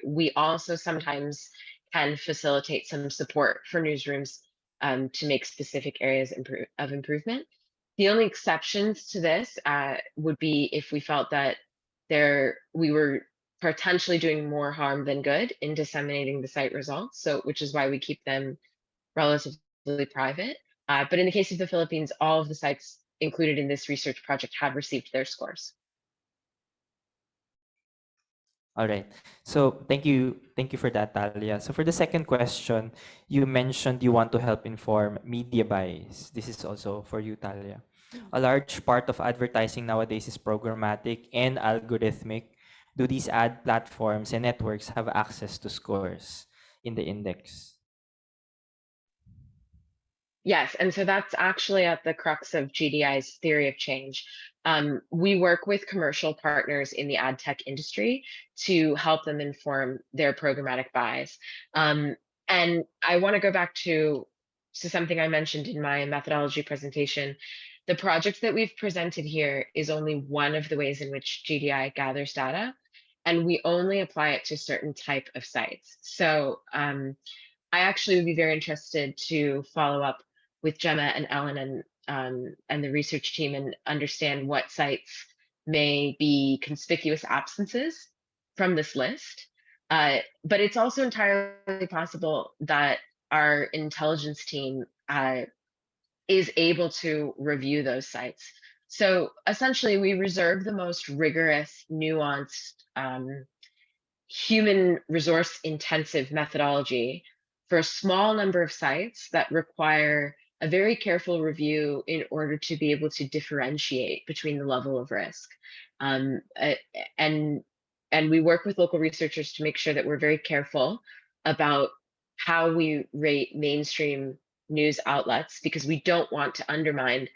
we also sometimes can facilitate some support for newsrooms to make specific areas of improvement. The only exceptions to this would be if we felt that we were potentially doing more harm than good in disseminating the site results. So, which is why we keep them relatively private. But in the case of the Philippines, all of the sites included in this research project have received their scores. All right. So thank you for that, Talia. So for the second question, you mentioned you want to help inform media bias. This is also for you, Talia. A large part of advertising nowadays is programmatic and algorithmic. Do these ad platforms and networks have access to scores in the index? Yes, and so that's actually at the crux of GDI's theory of change. We work with commercial partners in the ad tech industry to help them inform their programmatic buys. And I want to go back to something I mentioned in my methodology presentation. The project that we've presented here is only one of the ways in which GDI gathers data, and we only apply it to a certain type of sites. So I actually would be very interested to follow up with Gemma and Ellen and the research team and understand what sites may be conspicuous absences from this list. But it's also entirely possible that our intelligence team is able to review those sites. So essentially, we reserve the most rigorous, nuanced, human resource intensive methodology for a small number of sites that require a very careful review in order to be able to differentiate between the level of risk. Um, uh, and and we work with local researchers to make sure that we're very careful about how we rate mainstream news outlets because we don't want to undermine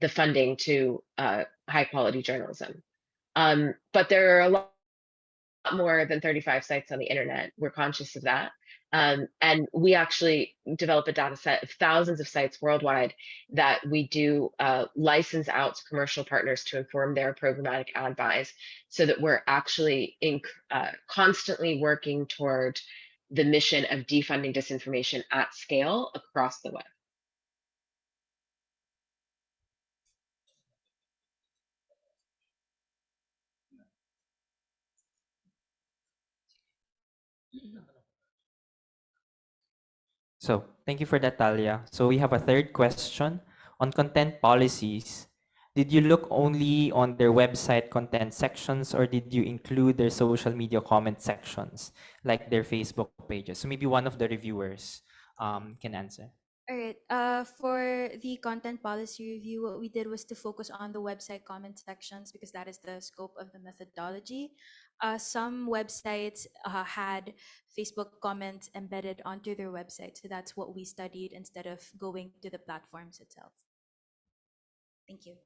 the funding to high quality journalism. But there are a lot more than 35 sites on the internet. We're conscious of that. And we actually develop a data set of thousands of sites worldwide that we do license out to commercial partners to inform their programmatic ad buys so that we're actually constantly working toward the mission of defunding disinformation at scale across the web. So thank you for that, Talia. So we have a third question on content policies. Did you look only on their website content sections or did you include their social media comment sections like their Facebook pages? So maybe one of the reviewers can answer. All right. For the content policy review, what we did was to focus on the website comment sections because that is the scope of the methodology. Some websites had Facebook comments embedded onto their website, so that's what we studied instead of going to the platforms itself. Thank you.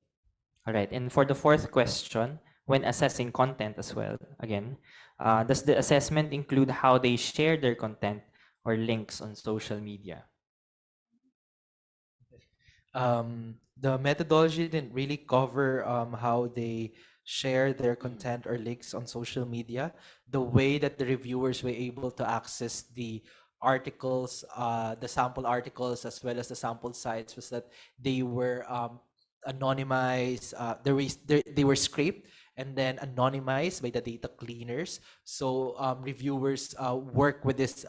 All right. And for the fourth question, when assessing content as well, again, does the assessment include how they share their content or links on social media? The methodology didn't really cover how they share their content or links on social media. The way that the reviewers were able to access the articles, the sample articles, as well as the sample sites was that they were anonymized, they were scraped and then anonymized by the data cleaners. So reviewers work with this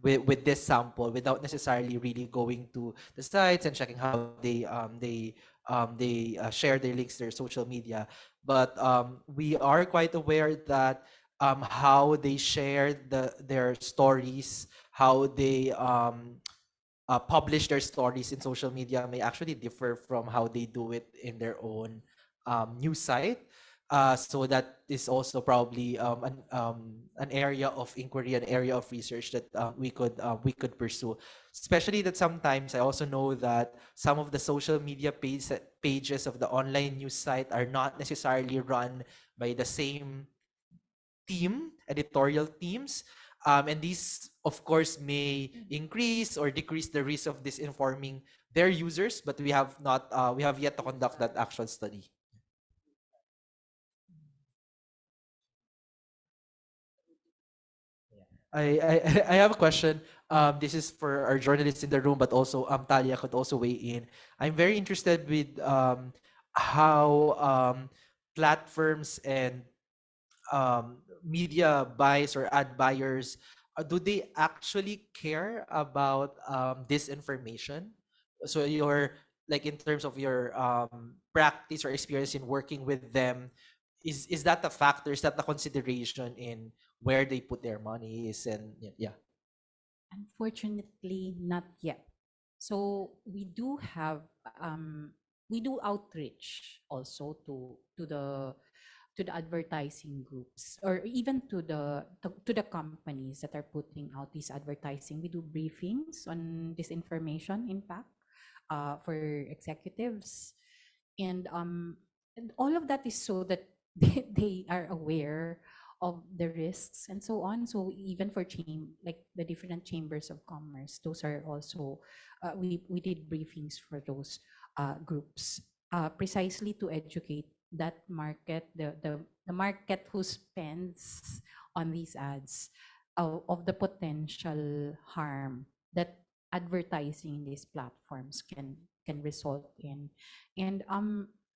with this sample without necessarily really going to the sites and checking how they share their links to their social media. But we are quite aware that how they share their stories, how they publish their stories in social media may actually differ from how they do it in their own news site. So that is also probably an area of inquiry, an area of research that we could pursue. Especially that sometimes I also know that some of the social media pages of the online news site are not necessarily run by the same editorial teams. And these, of course, may increase or decrease the risk of disinforming their users, but we have not, we have yet to conduct that actual study. I have a question. This is for our journalists in the room, but also Talia could also weigh in. I'm very interested with how platforms and media buys or ad buyers, do they actually care about disinformation? So your, like, in terms of your practice or experience in working with them, is that a factor? Is that a consideration in where they put their money is? And yeah. Unfortunately, not yet. So we do outreach also to the advertising groups or even to the companies that are putting out these advertising. We do briefings on disinformation impact for executives, and all of that is so that they are aware of the risks and so on. So even for like the different chambers of commerce, those are also we did briefings for those groups precisely to educate that market, the market who spends on these ads, of the potential harm that advertising in these platforms can result in. And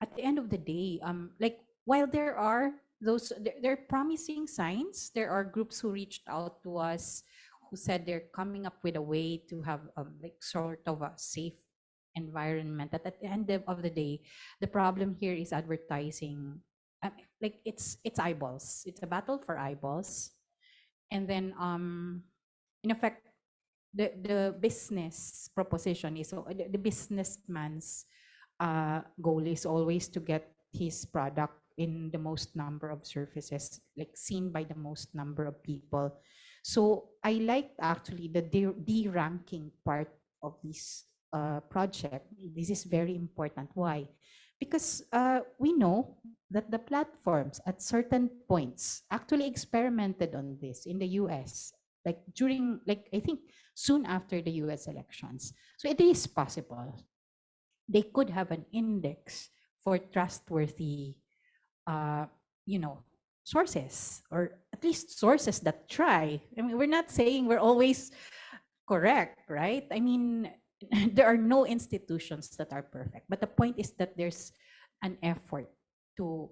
at the end of the day, like while there are those there are promising signs, there are groups who reached out to us who said they're coming up with a way to have like sort of a safe environment. That at the end of the day, the problem here is advertising. Like it's eyeballs. It's a battle for eyeballs, and then in effect, the business proposition is, so the businessman's goal is always to get his product in the most number of surfaces, like seen by the most number of people. So I like actually the de-ranking part of this project. This is very important. Why? Because we know that the platforms at certain points actually experimented on this in the US, like during, like I think soon after the US elections. So it is possible they could have an index for trustworthy, uh, you know, sources, or at least sources that try. I mean, we're not saying we're always correct, right? I mean, there are no institutions that are perfect, but the point is that there's an effort to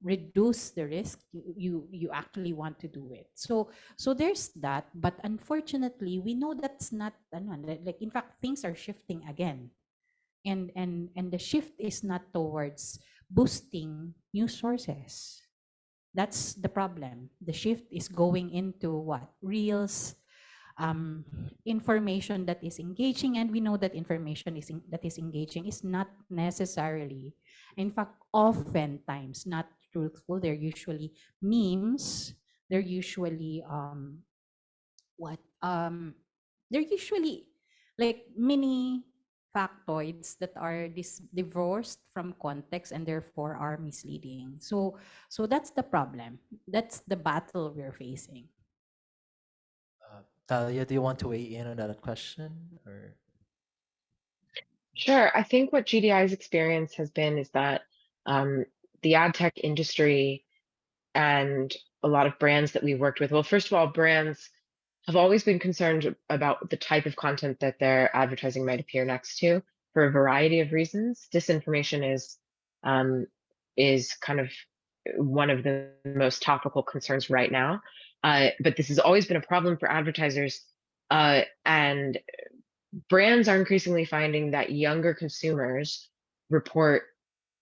reduce the risk. You actually want to do it. So there's that, but unfortunately we know that's not like, in fact, things are shifting again, and the shift is not towards boosting news sources. That's the problem. The shift is going into what? Reels, information that is engaging, and we know that information that is engaging is not necessarily, in fact, oftentimes not truthful. They're usually memes. They're usually what they're usually like mini factoids that are divorced from context and therefore are misleading. So that's the problem. That's the battle we're facing. Talia, do you want to weigh in on that question? Or Sure. I think what GDI's experience has been is that the ad tech industry and a lot of brands that we worked with, well, first of all, brands have always been concerned about the type of content that their advertising might appear next to for a variety of reasons. Disinformation is kind of one of the most topical concerns right now. But this has always been a problem for advertisers. And brands are increasingly finding that younger consumers report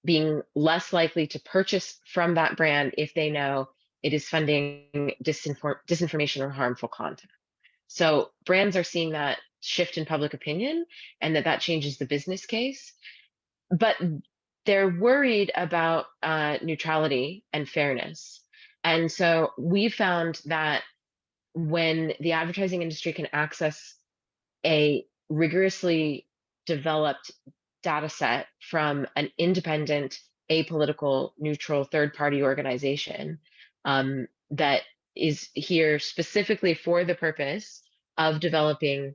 being less likely to purchase from that brand if they know it is funding disinformation or harmful content. So brands are seeing that shift in public opinion, and that changes the business case. But they're worried about neutrality and fairness. And so we found that when the advertising industry can access a rigorously developed data set from an independent, apolitical, neutral third party organization that is here specifically for the purpose of developing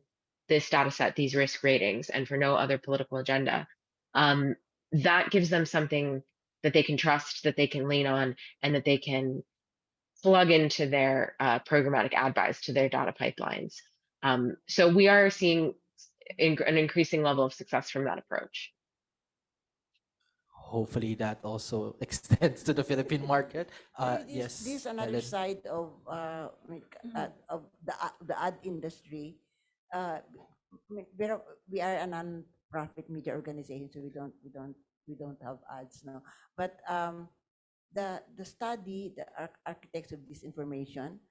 this data set, these risk ratings, and for no other political agenda. That gives them something that they can trust, that they can lean on, and that they can plug into their programmatic ad buys, to their data pipelines. So we are seeing an increasing level of success from that approach. hopefully that also extends to the Philippine market. This Yes, is another Helen. side of the ad industry. We are a non-profit media organization, so we don't have ads now. But the study, the architects of disinformation,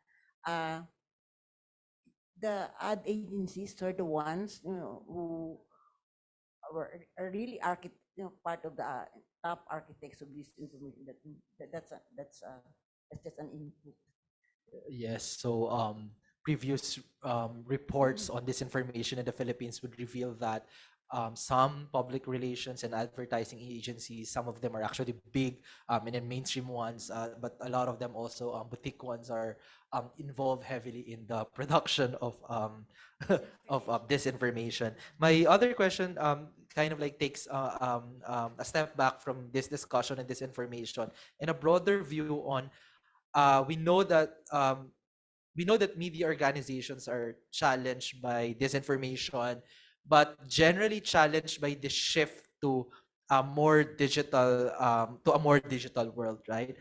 the ad agencies are the ones who are really part of the top architects of this information. That's just an input. Yes, so previous reports on disinformation in the Philippines would reveal that some public relations and advertising agencies, some of them are actually big and then mainstream ones, but a lot of them also boutique ones are involved heavily in the production of of disinformation. My other question kind of like takes a step back from this discussion and disinformation and a broader view on we know that media organizations are challenged by disinformation. but generally challenged by the shift to a more digital world, right?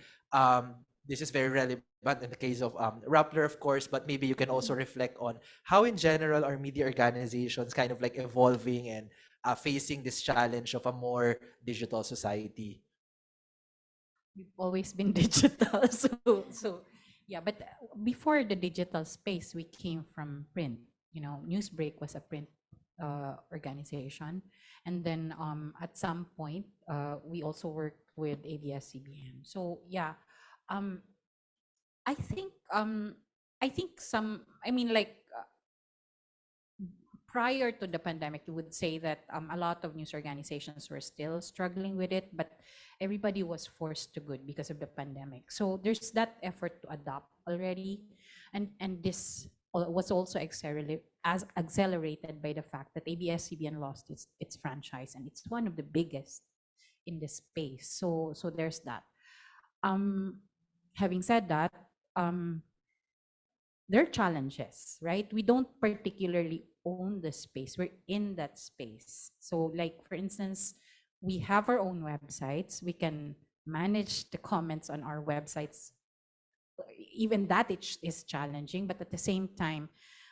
This is very relevant in the case of Rappler, of course, but maybe you can also reflect on how in general are media organizations kind of like evolving and facing this challenge of a more digital society. We've always been digital. So yeah, but before the digital space, we came from print. Newsbreak was a print organization, and then at some point, we also worked with ABS-CBN. So yeah, um, I think I mean, like, prior to the pandemic, you would say that a lot of news organizations were still struggling with it, but everybody was forced to good because of the pandemic. So there's that effort to adapt already, and this was also accelerated by the fact that ABS-CBN lost its franchise, and it's one of the biggest in the space. So there's that. Having said that, there are challenges, right? We don't particularly own the space. We're in that space. So, like, for instance, we have our own websites. We can manage the comments on our websites. Even that is challenging, but at the same time,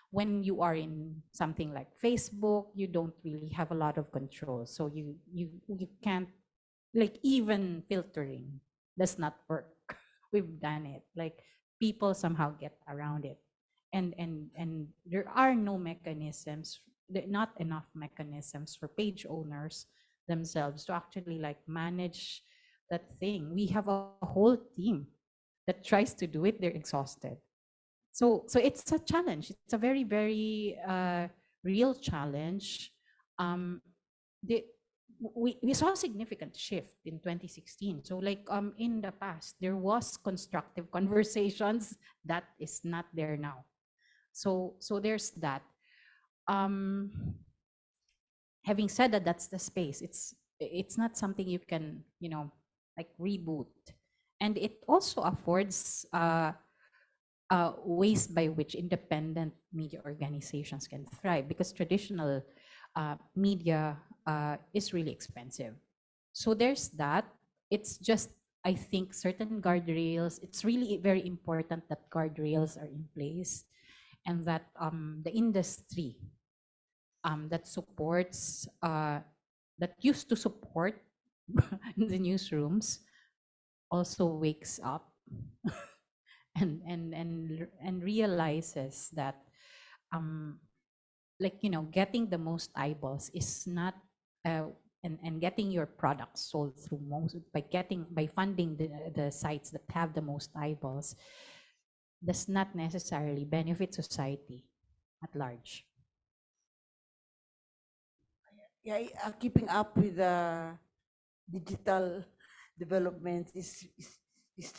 when you are in something like Facebook, you don't really have a lot of control. So you can't, like, even filtering does not work. We've done it. Like, people somehow get around it, and there are no mechanisms, not enough mechanisms for page owners themselves to actually, like, manage that thing. We have a whole team that tries to do it. They're exhausted. So it's a challenge. It's a very, very real challenge. um the we saw a significant shift in 2016. So, like, in the past there was constructive conversations that is not there now. So there's that. um Having said that, that's the space. It's not something you can, like, reboot. And it also affords ways by which independent media organizations can thrive, because traditional media is really expensive. So there's that. It's just, I think, certain guardrails. It's really very important that guardrails are in place, and that the industry that supports that used to support the newsrooms also wakes up and realizes that, um like, getting the most eyeballs is not, and getting your products sold through most by funding the sites that have the most eyeballs does not necessarily benefit society at large. Yeah, keeping up with the digital developments is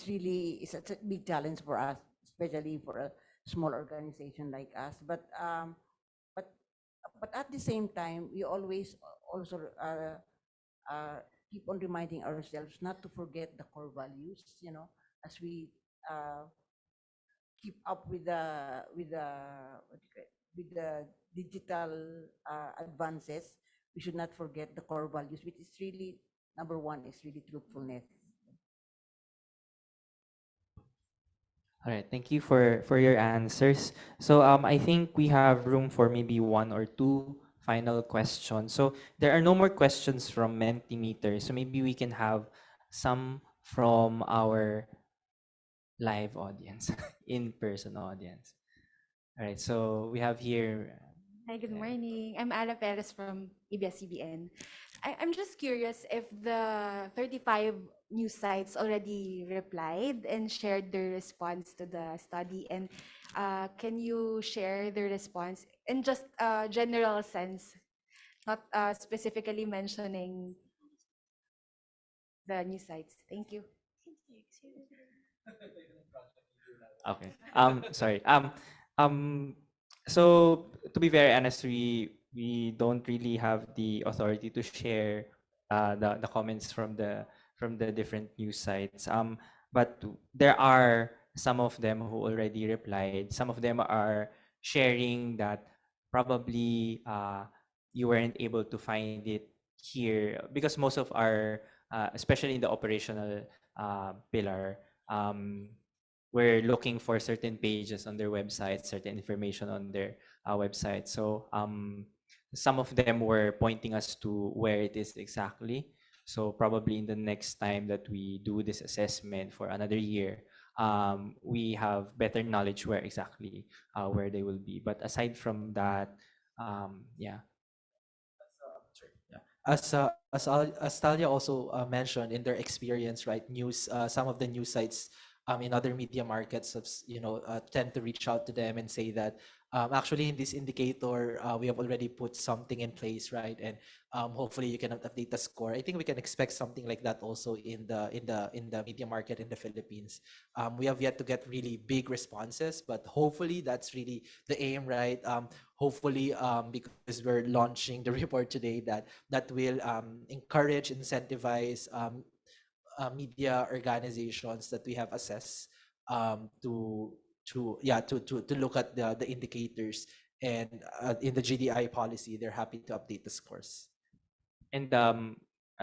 really is a big challenge for us, especially for a small organization like us. But but at the same time, we always also keep on reminding ourselves not to forget the core values. As we uh, keep up with the what do you call it, with the digital advances, we should not forget the core values, which is really number one is really truthfulness. All right, thank you for your answers. So I think we have room for maybe one or two final questions. So there are no more questions from Mentimeter. So maybe we can have some from our live audience, in-person audience. All right, so we have here. Hi, good morning. I'm Ala Perez from ABS-CBN. I'm just curious if the 35 news sites already replied and shared their response to the study. And can you share the response in just a general sense, not specifically mentioning the news sites? Thank you. Okay. Sorry. Um. So to be very honest, we don't really have the authority to share the comments from the different news sites. But there are some of them who already replied. Some of them are sharing that probably you weren't able to find it here because most of our, especially in the operational pillar, we're looking for certain pages on their website, certain information on their website. So some of them were pointing us to where it is exactly. So probably in the next time that we do this assessment for another year, we have better knowledge where exactly where they will be. But aside from that, yeah. Yeah. As Talia also mentioned in their experience, right? News, some of the news sites in other media markets, tend to reach out to them and say that actually in this indicator we have already put something in place, right? And hopefully you can update the score. I think we can expect something like that also in the media market in the Philippines. We have yet to get really big responses, but hopefully that's really the aim, right? Hopefully because we're launching the report today, that will encourage, incentivize media organizations that we have assessed to look at the indicators, and in the GDI policy they're happy to update the scores. And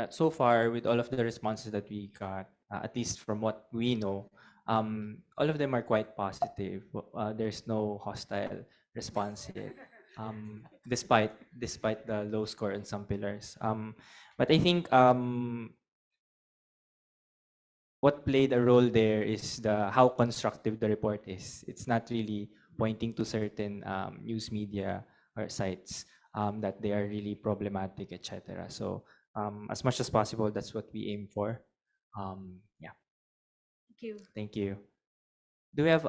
so far, with all of the responses that we got, at least from what we know, all of them are quite positive. There's no hostile response yet, despite the low score in some pillars. But I think what played a role there is how constructive the report is. It's not really pointing to certain news media or sites that they are really problematic, etc. So as much as possible, that's what we aim for. Yeah. Thank you. Thank you. Do we have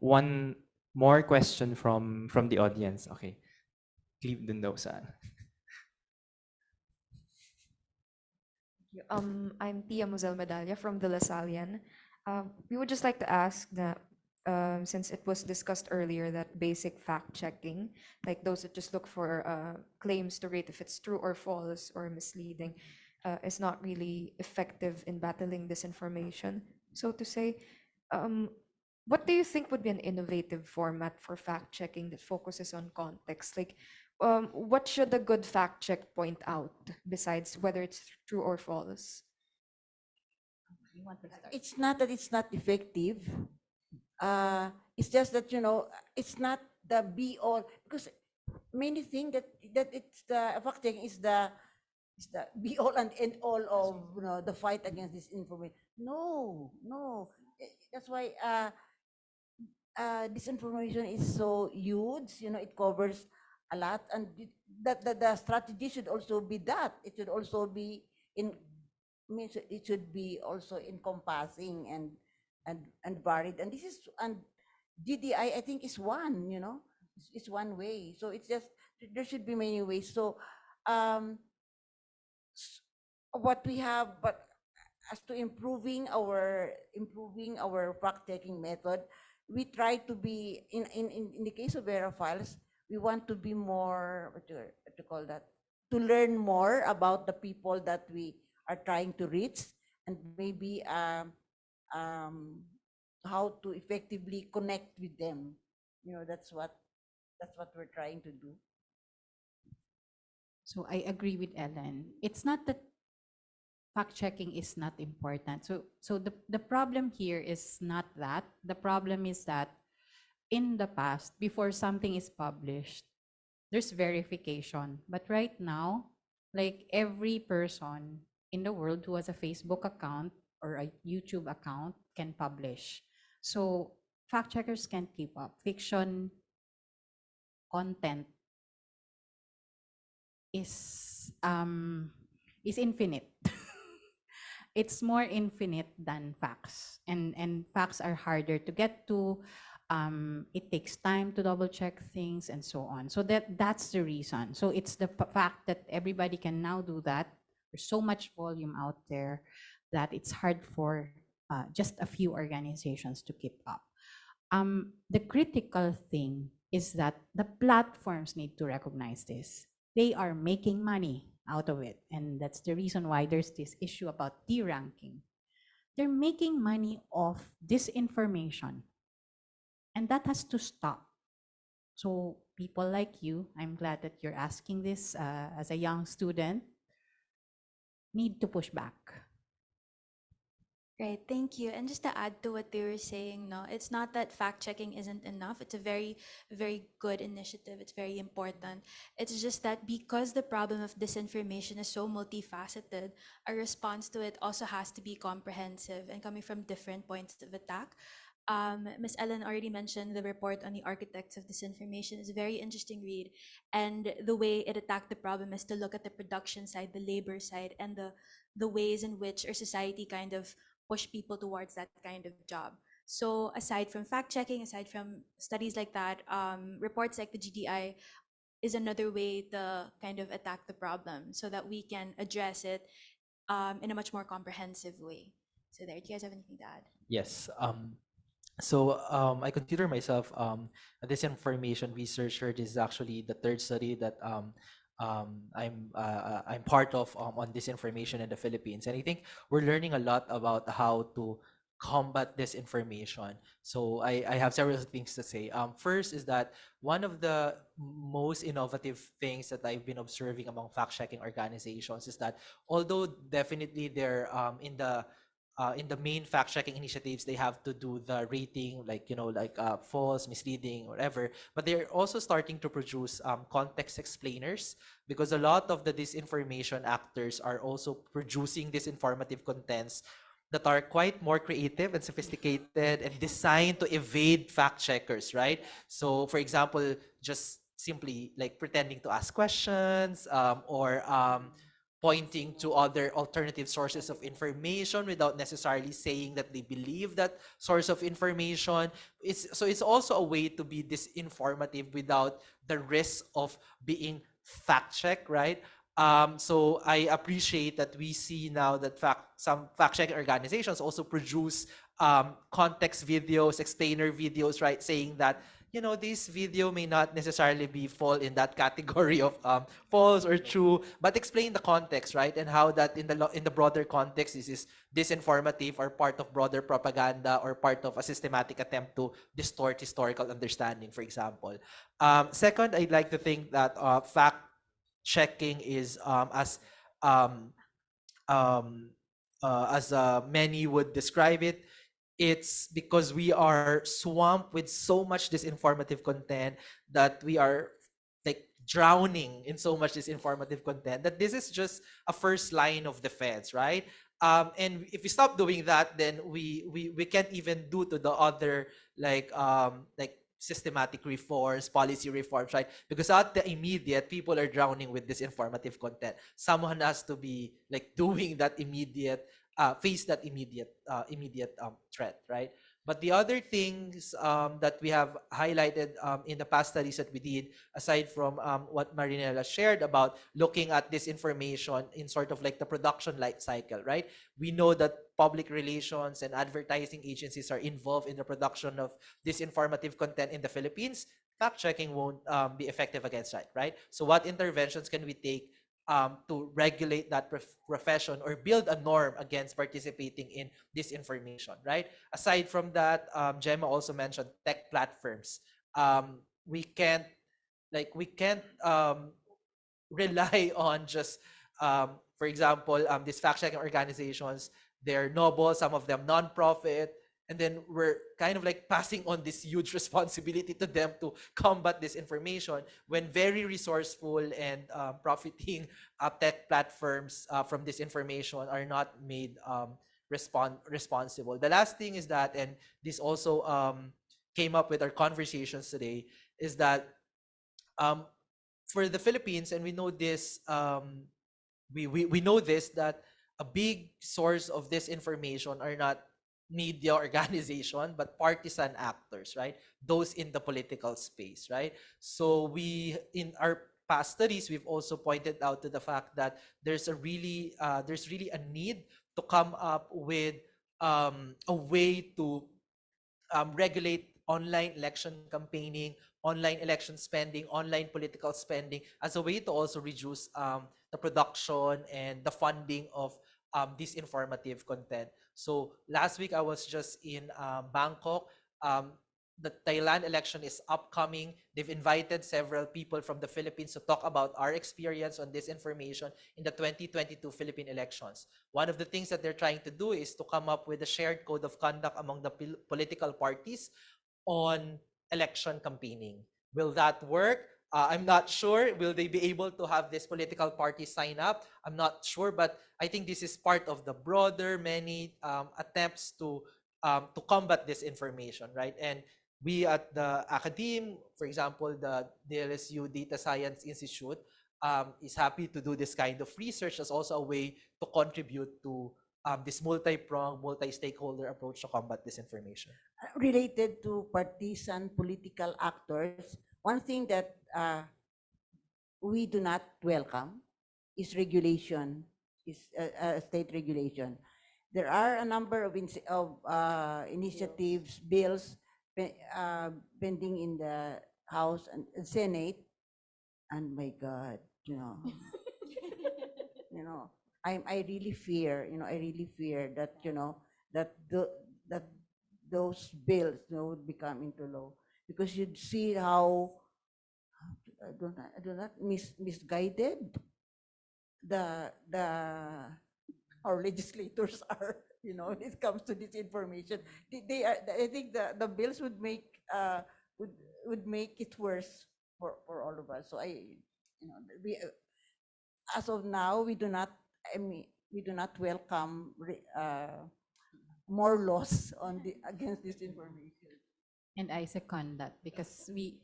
one more question from the audience? Okay. Clip dun daw saan. I'm Tia Mosel Medalla from the Lasallian. We would just like to ask that, since it was discussed earlier that basic fact checking, like those that just look for claims to rate if it's true or false or misleading, is not really effective in battling disinformation, so to say. What do you think would be an innovative format for fact checking that focuses on context? Like, what should a good fact check point out besides whether it's true or false? You want to start? It's not that it's not effective. It's just that, it's not the be all, because many think that it's the fact checking is the be all and end all of the fight against this information. No. That's why disinformation is so huge. It covers a lot, and that the strategy should also be that it should also be means it should be also encompassing and varied. And GDI I think is one. It's one way. So it's just there should be many ways. So what we have, but as to improving our fact checking method, we try to be in the case of Verifiles, we want to be more what to call that, to learn more about the people that we are trying to reach, and maybe how to effectively connect with them. That's what we're trying to do. So I agree with Ellen. It's not that fact checking is not important. So the problem here is not that. The problem is that in the past, before something is published, there's verification. But right now, like every person in the world who has a Facebook account or a YouTube account can publish. So fact checkers can't keep up. Fiction content is infinite. It's more infinite than facts, and facts are harder to get to. It takes time to double check things and so on. So that's the reason. So it's the fact that everybody can now do that. There's so much volume out there that it's hard for just a few organizations to keep up. The critical thing is that the platforms need to recognize this. They are making money out of it. And that's the reason why there's this issue about de-ranking. They're making money off disinformation. And that has to stop. So people like you, I'm glad that you're asking this as a young student, need to push back. Right, thank you. And just to add to what they were saying, no, it's not that fact checking isn't enough. It's a very, very good initiative. It's very important. It's just that because the problem of disinformation is so multifaceted, a response to it also has to be comprehensive and coming from different points of attack. Ms. Ellen already mentioned the report on the architects of disinformation. Is a very interesting read, and the way it attacked the problem is to look at the production side, the labor side, and the ways in which our society kind of push people towards that kind of job. So aside from fact checking, aside from studies like that, reports like the GDI is another way to kind of attack the problem so that we can address it in a much more comprehensive way. So there, do you guys have anything to add? Yes. So I consider myself a disinformation researcher. This is actually the third study that I'm part of on disinformation in the Philippines, and I think we're learning a lot about how to combat disinformation. So I have several things to say. First is that one of the most innovative things that I've been observing among fact-checking organizations is that although definitely they're in the main fact-checking initiatives, they have to do the rating, like false, misleading, whatever. But they're also starting to produce context explainers, because a lot of the disinformation actors are also producing disinformative contents that are quite more creative and sophisticated and designed to evade fact checkers, right? So, for example, just simply like pretending to ask questions, or pointing to other alternative sources of information without necessarily saying that they believe that source of information. It's also a way to be disinformative without the risk of being fact checked, right? So I appreciate that we see now that some fact-checking organizations also produce context videos, explainer videos, right, saying that this video may not necessarily be fall in that category of false or true, but explain the context, right, and how that in the broader context this is disinformative or part of broader propaganda or part of a systematic attempt to distort historical understanding, for example. Second, I'd like to think that fact checking is um, many would describe it, it's because we are swamped with so much disinformative content that we are like drowning in so much disinformative content that this is just a first line of defense, right? And if we stop doing that, then we can't even do to the other like systematic reforms, policy reforms, right? Because at the immediate, people are drowning with this informative content. Someone has to be like doing that immediate, face that immediate threat, right? But the other things that we have highlighted in the past studies that we did, aside from what Marinella shared about looking at this information in sort of like the production life cycle, right? We know that public relations and advertising agencies are involved in the production of this informative content in the Philippines. Fact checking won't be effective against that, right? So what interventions can we take to regulate that profession or build a norm against participating in disinformation, right? Aside from that, Gemma also mentioned tech platforms. We can't rely on just, for example, these fact-checking organizations. They're noble, some of them non-profit, and then we're kind of like passing on this huge responsibility to them to combat disinformation when very resourceful and profiting tech platforms from disinformation are not made responsible. The last thing is that, and this also came up with our conversations today, is that for the Philippines, and we know this, we know this, that a big source of this information are not media organization but partisan actors, right? Those in the political space, right? So we, in our past studies, we've also pointed out to the fact that there's really a need to come up with a way to regulate online election campaigning, online election spending, online political spending, as a way to also reduce the production and the funding of this informative content. So last week I was just in Bangkok. the Thailand election is upcoming. They've invited several people from the Philippines to talk about our experience on disinformation in the 2022 Philippine elections. One of the things that they're trying to do is to come up with a shared code of conduct among the political parties on election campaigning. Will that work? I'm not sure. Will they be able to have this political party sign up? I'm not sure, but I think this is part of the broader many attempts to combat disinformation, right? And we at the academe, for example, the DLSU Data Science Institute, is happy to do this kind of research as also a way to contribute to this multi-pronged, multi-stakeholder approach to combat disinformation. Related to partisan political actors, one thing that we do not welcome is regulation, is state regulation. There are a number of initiatives, bills pending in the House and Senate, and my God, you know, I really fear, that that those bills, would become into law, because you'd see how I do not misguided the our legislators are, when it comes to this information. They are, I think the bills would make would make it worse for all of us. So we, as of now, we do not welcome more laws on against disinformation. And I second that, because we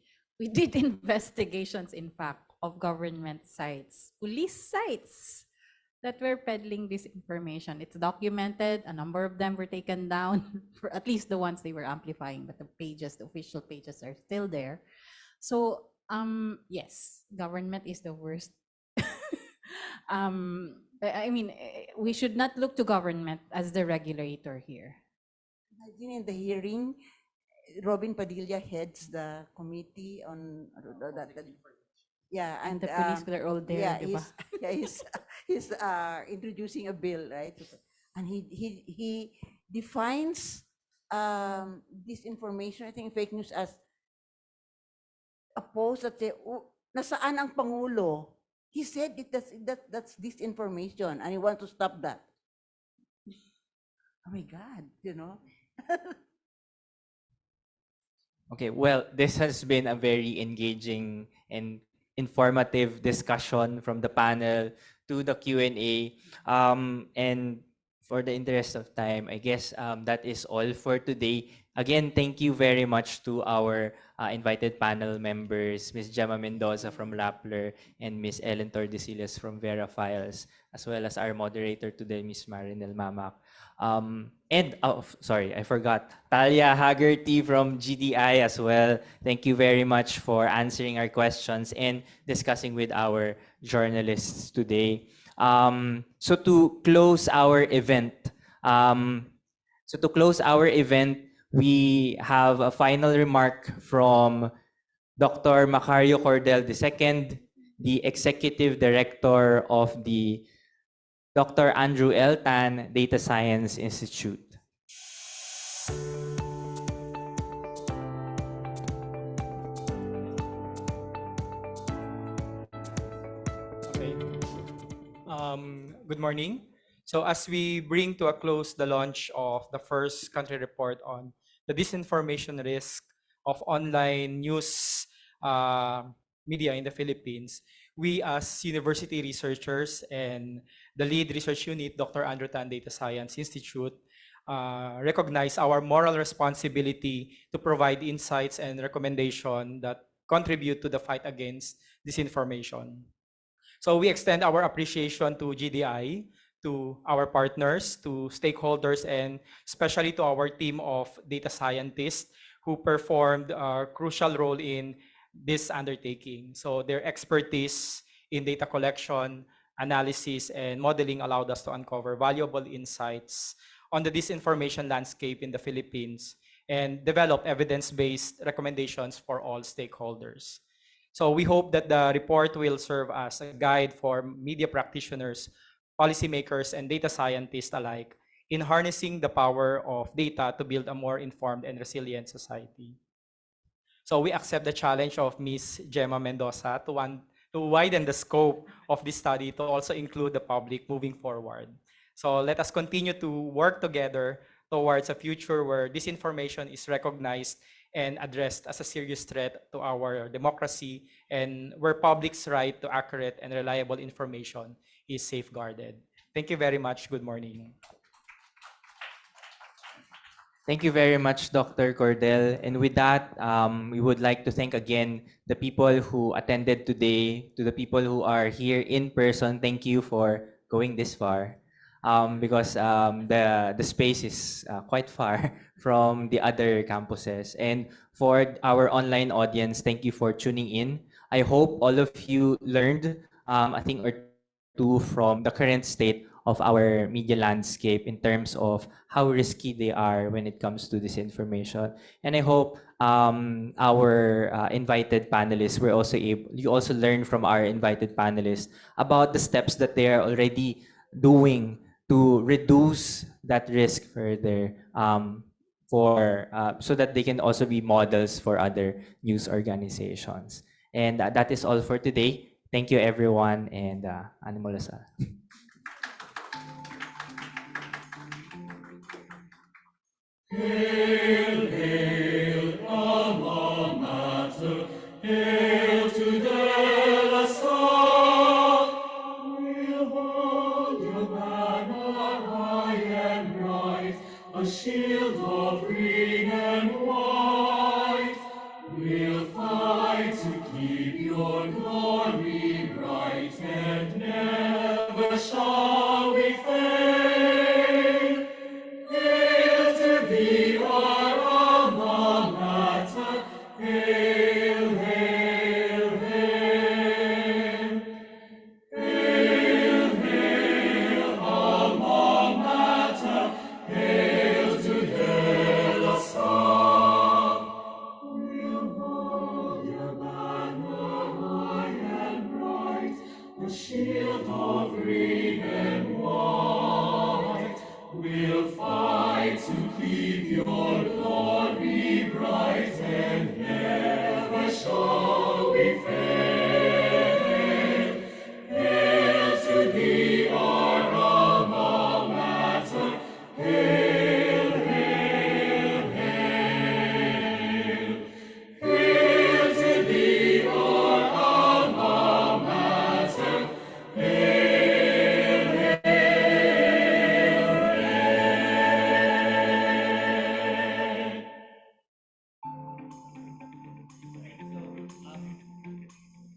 did investigations, in fact, of government sites, police sites, that were peddling this information. It's documented. A number of them were taken down, for at least the ones they were amplifying, but the official pages are still there. So yes, government is the worst. I mean, we should not look to government as the regulator here. Imagine in the hearing, Robin Padilla heads the committee on yeah, And the police were all there, yeah, diba? he's introducing a bill, right? And he defines disinformation, I think fake news, as a post that say, nasaan ang Pangulo? He said that's disinformation, and he wants to stop that. Oh my God, Okay, well, this has been a very engaging and informative discussion from the panel to the Q&A. And for the interest of time, I guess that is all for today. Again, thank you very much to our invited panel members, Ms. Gemma Mendoza from Rappler and Ms. Ellen Tordesillas from Vera Files, as well as our moderator today, Ms. Marinel Mamak. And sorry, I forgot, Talia Haggerty from GDI as well. Thank you very much for answering our questions and discussing with our journalists today. So to close our event, we have a final remark from Dr. Macario Cordel II, the Executive Director of the Dr. Andrew L. Tan Data Science Institute. Okay. Good morning. So as we bring to a close the launch of the first country report on the disinformation risk of online news media in the Philippines, we as university researchers and the lead research unit, Dr. Andrew Tan Data Science Institute, recognize our moral responsibility to provide insights and recommendations that contribute to the fight against disinformation. So we extend our appreciation to GDI, to our partners, to stakeholders, and especially to our team of data scientists who performed a crucial role in this undertaking. So their expertise in data collection, analysis, and modeling allowed us to uncover valuable insights on the disinformation landscape in the Philippines and develop evidence-based recommendations for all stakeholders. So we hope that the report will serve as a guide for media practitioners, policymakers, and data scientists alike in harnessing the power of data to build a more informed and resilient society. So we accept the challenge of Ms. Gemma Mendoza to widen the scope of this study to also include the public moving forward. So let us continue to work together towards a future where disinformation is recognized and addressed as a serious threat to our democracy, and where public's right to accurate and reliable information is safeguarded. Thank you very much. Good morning. Thank you very much, Dr. Cordell. And with that, we would like to thank again the people who attended today, to the people who are here in person. Thank you for going this far, because the space is quite far from the other campuses. And for our online audience, thank you for tuning in. I hope all of you learned a thing or two from the current state of our media landscape in terms of how risky they are when it comes to disinformation. And I hope our invited panelists were also able, you also learn from our invited panelists about the steps that they are already doing to reduce that risk further, so that they can also be models for other news organizations. And that is all for today. Thank you, everyone, and Animo Lasal. Hail, hail, alma mater, hail to De La Salle. We'll hold your banner high and bright, a shield of green and white. We'll fight to keep your glory bright, and never shall we fail. Hail to thee, our alma mater, hail, hail, hail. Hail, hail, alma mater, hail to De La Salle. We'll hold your banner high and bright, a shield of green and white. We'll fight to keep your glory bright, and never shall